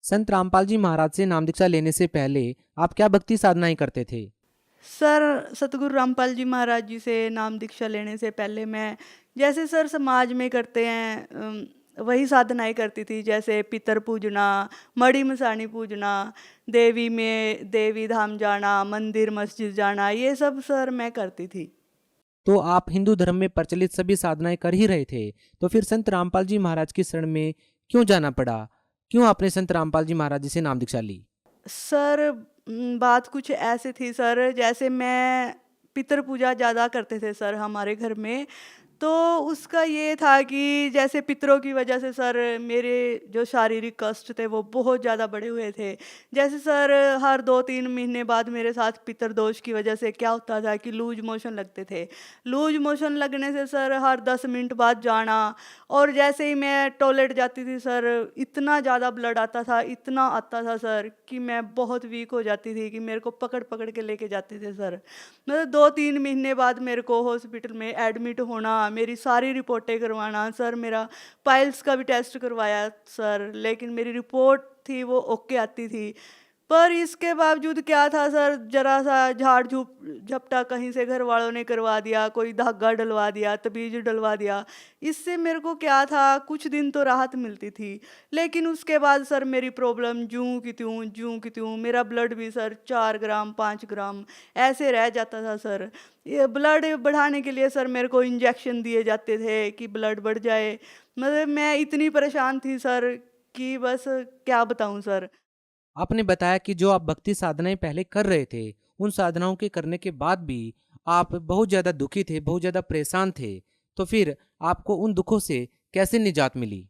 संत रामपाल जी महाराज से नाम दीक्षा लेने से पहले आप क्या भक्ति साधनाएं करते थे? सर सतगुरु रामपाल जी महाराज जी से नाम दीक्षा लेने से पहले मैं जैसे सर समाज में करते हैं वही साधनाएं करती थी, जैसे पितर पूजना, मड़ी मसानी पूजना, देवी में देवी धाम जाना, मंदिर मस्जिद जाना, ये सब सर मैं करती थी। तो आप हिंदू धर्म में प्रचलित सभी साधनाएं कर ही रहे थे, तो फिर संत रामपाल जी महाराज की शरण में क्यों जाना पड़ा? क्यों आपने संत रामपाल जी महाराज जी से नाम दीक्षा ली? सर बात कुछ ऐसे थी सर, जैसे मैं पितर पूजा ज़्यादा करते थे सर हमारे घर में, तो उसका ये था कि जैसे पितरों की वजह से सर मेरे जो शारीरिक कष्ट थे वो बहुत ज़्यादा बढ़े हुए थे। जैसे सर हर 2-3 महीने बाद मेरे साथ पितर दोष की वजह से क्या होता था कि लूज मोशन लगते थे। लूज मोशन लगने से सर हर 10 मिनट बाद जाना, और जैसे ही मैं टॉयलेट जाती थी सर इतना ज़्यादा ब्लड आता था, इतना आता था सर कि मैं बहुत वीक हो जाती थी कि मेरे को पकड़ पकड़ के लेके जाते थे सर। मतलब 2-3 महीने बाद मेरे को हॉस्पिटल में एडमिट होना, मेरी सारी रिपोर्टें करवाना सर, मेरा पाइल्स का भी टेस्ट करवाया सर, लेकिन मेरी रिपोर्ट थी वो ओके आती थी। पर इसके बावजूद क्या था सर, जरा सा झाड़ झपटा कहीं से घर वालों ने करवा दिया, कोई धागा डलवा दिया, तबीज डलवा दिया, इससे मेरे को क्या था कुछ दिन तो राहत मिलती थी, लेकिन उसके बाद सर मेरी प्रॉब्लम जूं की त्यों मेरा ब्लड भी सर 4 ग्राम 5 ग्राम ऐसे रह जाता था सर। ये ब्लड बढ़ाने के लिए सर मेरे को इंजेक्शन दिए जाते थे कि ब्लड बढ़ जाए। मतलब मैं इतनी परेशान थी सर कि बस क्या बताऊं सर। आपने बताया कि जो आप भक्ति साधनाएं पहले कर रहे थे, उन साधनाओं के करने के बाद भी आप बहुत ज़्यादा दुखी थे, बहुत ज़्यादा परेशान थे, तो फिर आपको उन दुखों से कैसे निजात मिली?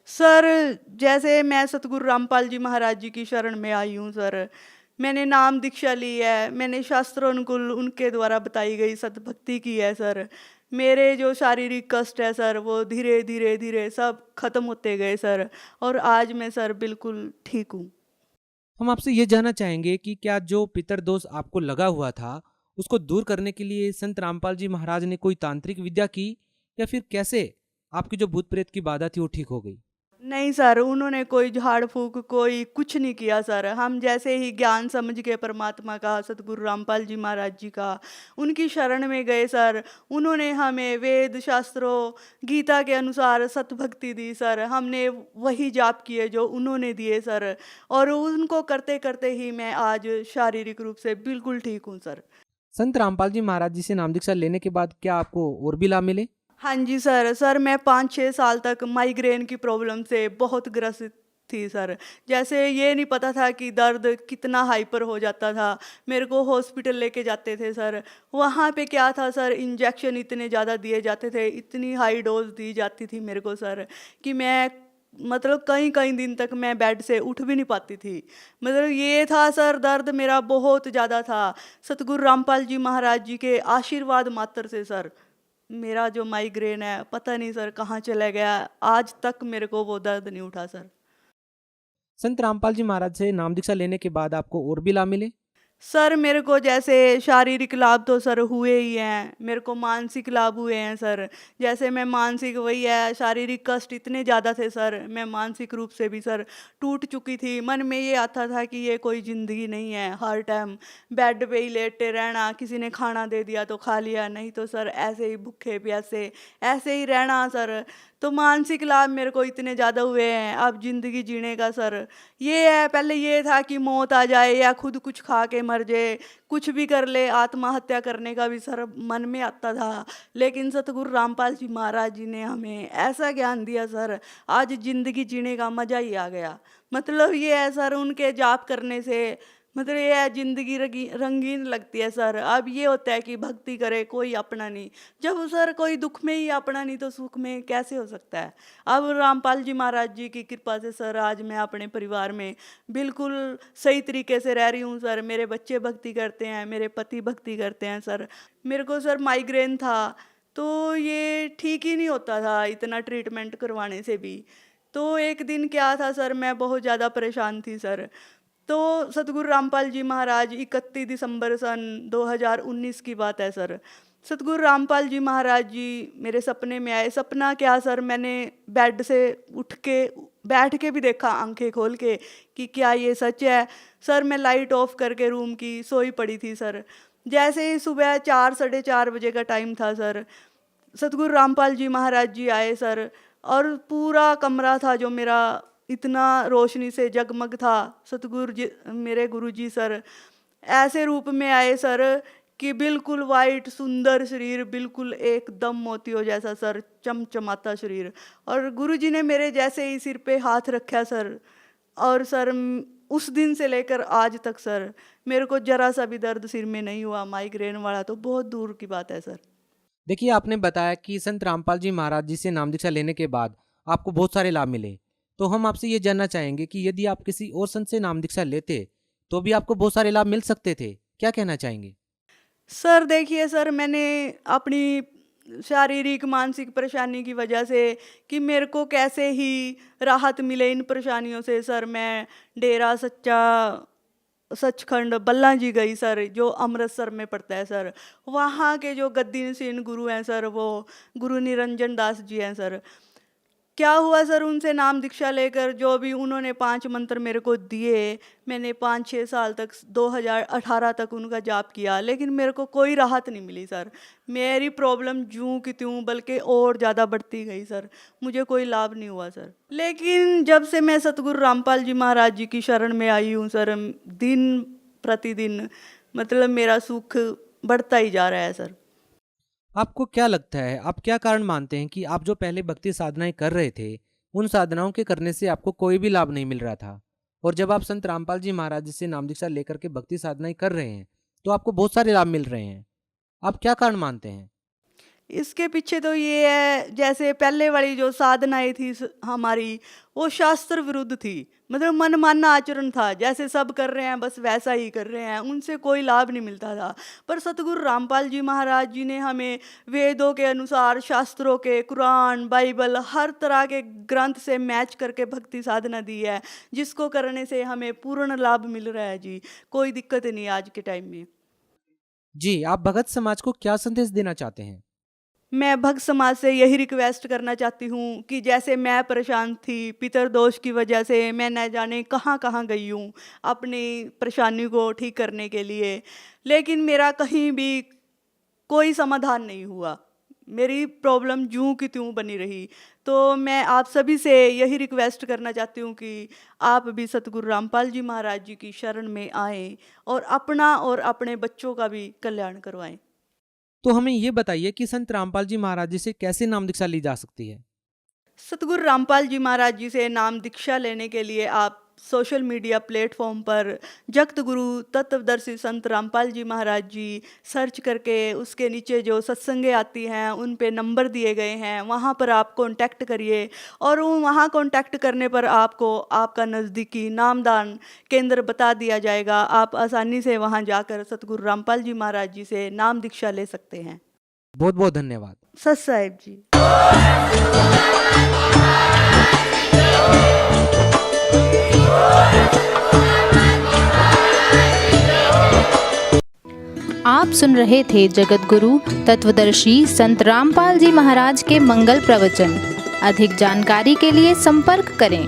सर जैसे मैं सतगुरु रामपाल जी महाराज जी की शरण में आई हूँ सर, मैंने नाम दीक्षा ली है, मैंने शास्त्रोनुकूल उनके द्वारा बताई गई सतभक्ति की है सर। मेरे जो शारीरिक कष्ट है सर वो धीरे धीरे धीरे सब खत्म होते गए सर, और आज मैं सर बिल्कुल ठीक हूँ। हम आपसे ये जानना चाहेंगे कि क्या जो पितर दोष आपको लगा हुआ था, उसको दूर करने के लिए संत रामपाल जी महाराज ने कोई तांत्रिक विद्या की, या फिर कैसे आपकी जो भूत प्रेत की बाधा थी वो ठीक हो गई? नहीं सर, उन्होंने कोई झाड़ फूक कोई कुछ नहीं किया सर। हम जैसे ही ज्ञान समझ के परमात्मा का, सतगुरु रामपाल जी महाराज जी का, उनकी शरण में गए सर, उन्होंने हमें वेद शास्त्रों गीता के अनुसार सतभक्ति दी सर। हमने वही जाप किए जो उन्होंने दिए सर, और उनको करते करते ही मैं आज शारीरिक रूप से बिल्कुल ठीक हूँ सर। संत रामपाल जी महाराज जी से नाम दीक्षा लेने के बाद क्या आपको और भी लाभ मिले? हाँ जी सर मैं 5-6 साल तक माइग्रेन की प्रॉब्लम से बहुत ग्रसित थी सर। जैसे ये नहीं पता था कि दर्द कितना हाइपर हो जाता था, मेरे को हॉस्पिटल लेके जाते थे सर। वहाँ पे क्या था सर, इंजेक्शन इतने ज़्यादा दिए जाते थे, इतनी हाई डोज दी जाती थी मेरे को सर कि मैं मतलब कई कई दिन तक मैं बेड से उठ भी नहीं पाती थी। मतलब ये था सर, दर्द मेरा बहुत ज़्यादा था। सतगुरु रामपाल जी महाराज जी के आशीर्वाद मात्र से सर मेरा जो माइग्रेन है पता नहीं सर कहाँ चला गया, आज तक मेरे को वो दर्द नहीं उठा सर। संत रामपाल जी महाराज से नाम दीक्षा लेने के बाद आपको और भी लाभ मिले? सर मेरे को जैसे शारीरिक लाभ तो सर हुए ही हैं, मेरे को मानसिक लाभ हुए हैं सर। जैसे मैं मानसिक, वही है, शारीरिक कष्ट इतने ज़्यादा थे सर, मैं मानसिक रूप से भी सर टूट चुकी थी। मन में ये आता था कि ये कोई ज़िंदगी नहीं है, हर टाइम बेड पे ही लेटे रहना, किसी ने खाना दे दिया तो खा लिया, नहीं तो सर ऐसे ही भूखे प्यासे ऐसे ही रहना सर। तो मानसिक लाभ मेरे को इतने ज़्यादा हुए हैं। अब ज़िंदगी जीने का सर ये है, पहले ये था कि मौत आ जाए या खुद कुछ खा के मर जाए, कुछ भी कर ले, आत्महत्या करने का भी सर मन में आता था। लेकिन सतगुरु रामपाल जी महाराज जी ने हमें ऐसा ज्ञान दिया सर, आज ज़िंदगी जीने का मज़ा ही आ गया। मतलब ये है सर, उनके जाप करने से मतलब ये है, जिंदगी रंगीन लगती है सर। अब ये होता है कि भक्ति करे कोई अपना नहीं, जब सर कोई दुख में ही अपना नहीं तो सुख में कैसे हो सकता है। अब रामपाल जी महाराज जी की कृपा से सर आज मैं अपने परिवार में बिल्कुल सही तरीके से रह रही हूँ सर। मेरे बच्चे भक्ति करते हैं, मेरे पति भक्ति करते हैं सर। मेरे को सर माइग्रेन था, तो ये ठीक ही नहीं होता था इतना ट्रीटमेंट करवाने से भी। तो एक दिन क्या था सर, मैं बहुत ज़्यादा परेशान थी सर। तो सतगुरु रामपाल जी महाराज 31 दिसंबर सन 2019 की बात है सर। सतगुरु रामपाल जी महाराज जी मेरे सपने में आए। सपना क्या सर, मैंने बेड से उठ के बैठ के भी देखा आंखें खोल के कि क्या ये सच है सर। मैं लाइट ऑफ करके रूम की सोई पड़ी थी सर। जैसे ही सुबह 4 साढ़े 4 बजे का टाइम था सर, सतगुरु रामपाल जी महाराज जी आए सर। और पूरा कमरा था जो मेरा इतना रोशनी से जगमग था। सतगुरु जी मेरे गुरु जी सर ऐसे रूप में आए सर कि बिल्कुल वाइट सुंदर शरीर, बिल्कुल एकदम मोतियों जैसा सर, चमचमाता शरीर। और गुरु जी ने मेरे जैसे ही सिर पे हाथ रखा सर। और सर उस दिन से लेकर आज तक सर मेरे को जरा सा भी दर्द सिर में नहीं हुआ। माइग्रेन वाला तो बहुत दूर की बात है सर। देखिए, आपने बताया कि संत रामपाल जी महाराज जी से नाम दीक्षा लेने के बाद आपको बहुत सारे लाभ मिले। तो हम आपसे ये जानना चाहेंगे कि यदि आप किसी और संत से नाम दीक्षा लेते तो भी आपको बहुत सारे लाभ मिल सकते थे, क्या कहना चाहेंगे? सर देखिए सर, मैंने अपनी शारीरिक मानसिक परेशानी की वजह से कि मेरे को कैसे ही राहत मिले इन परेशानियों से सर, मैं डेरा सच्चा सचखंड बल्ला जी गई सर, जो अमृतसर में पड़ता है सर। वहाँ के जो गद्दी नशीन गुरु हैं सर, वो गुरु निरंजन दास जी हैं सर। क्या हुआ सर, उनसे नाम दीक्षा लेकर जो भी उन्होंने 5 मंत्र मेरे को दिए, मैंने 5-6 साल तक 2018 तक उनका जाप किया, लेकिन मेरे को कोई राहत नहीं मिली सर। मेरी प्रॉब्लम जूं की त्यों बल्कि और ज़्यादा बढ़ती गई सर। मुझे कोई लाभ नहीं हुआ सर। लेकिन जब से मैं सतगुरु रामपाल जी महाराज जी की शरण में आई हूँ सर, दिन प्रतिदिन मतलब मेरा सुख बढ़ता ही जा रहा है सर। आपको क्या लगता है, आप क्या कारण मानते हैं कि आप जो पहले भक्ति साधनाएं कर रहे थे, उन साधनाओं के करने से आपको कोई भी लाभ नहीं मिल रहा था, और जब आप संत रामपाल जी महाराज जी से नाम दीक्षा लेकर के भक्ति साधनाएं कर रहे हैं तो आपको बहुत सारे लाभ मिल रहे हैं? आप क्या कारण मानते हैं? इसके पीछे तो ये है, जैसे पहले वाली जो साधनाएं थी हमारी, वो शास्त्र विरुद्ध थी। मतलब मनमाना आचरण था, जैसे सब कर रहे हैं बस वैसा ही कर रहे हैं, उनसे कोई लाभ नहीं मिलता था। पर सतगुरु रामपाल जी महाराज जी ने हमें वेदों के अनुसार, शास्त्रों के, कुरान, बाइबल, हर तरह के ग्रंथ से मैच करके भक्ति साधना दी है, जिसको करने से हमें पूर्ण लाभ मिल रहा है जी। कोई दिक्कत नहीं आज के टाइम में। जी, आप भगत समाज को क्या संदेश देना चाहते हैं? मैं भक्त समाज से यही रिक्वेस्ट करना चाहती हूँ कि जैसे मैं परेशान थी पितरदोष की वजह से, मैं न जाने कहाँ कहाँ गई हूँ अपनी परेशानी को ठीक करने के लिए, लेकिन मेरा कहीं भी कोई समाधान नहीं हुआ। मेरी प्रॉब्लम जूं की त्यों बनी रही। तो मैं आप सभी से यही रिक्वेस्ट करना चाहती हूँ कि आप भी सतगुरु रामपाल जी महाराज जी की शरण में आएँ और अपना और अपने बच्चों का भी कल्याण करवाएं। तो हमें ये बताइए कि संत रामपाल जी महाराज जी से कैसे नाम दीक्षा ली जा सकती है? सतगुरु रामपाल जी महाराज जी से नाम दीक्षा लेने के लिए आप सोशल मीडिया प्लेटफॉर्म पर जगत गुरु तत्वदर्शी संत रामपाल जी महाराज जी सर्च करके उसके नीचे जो सत्संगें आती हैं उन पे नंबर दिए गए हैं, वहाँ पर आप कांटेक्ट करिए। और वहाँ कांटेक्ट करने पर आपको आपका नज़दीकी नामदान केंद्र बता दिया जाएगा। आप आसानी से वहाँ जाकर सतगुरु रामपाल जी महाराज जी से नाम दीक्षा ले सकते हैं। बहुत बहुत धन्यवाद। सत साहिब जी। आप सुन रहे थे जगत गुरु तत्वदर्शी संत रामपाल जी महाराज के मंगल प्रवचन। अधिक जानकारी के लिए संपर्क करें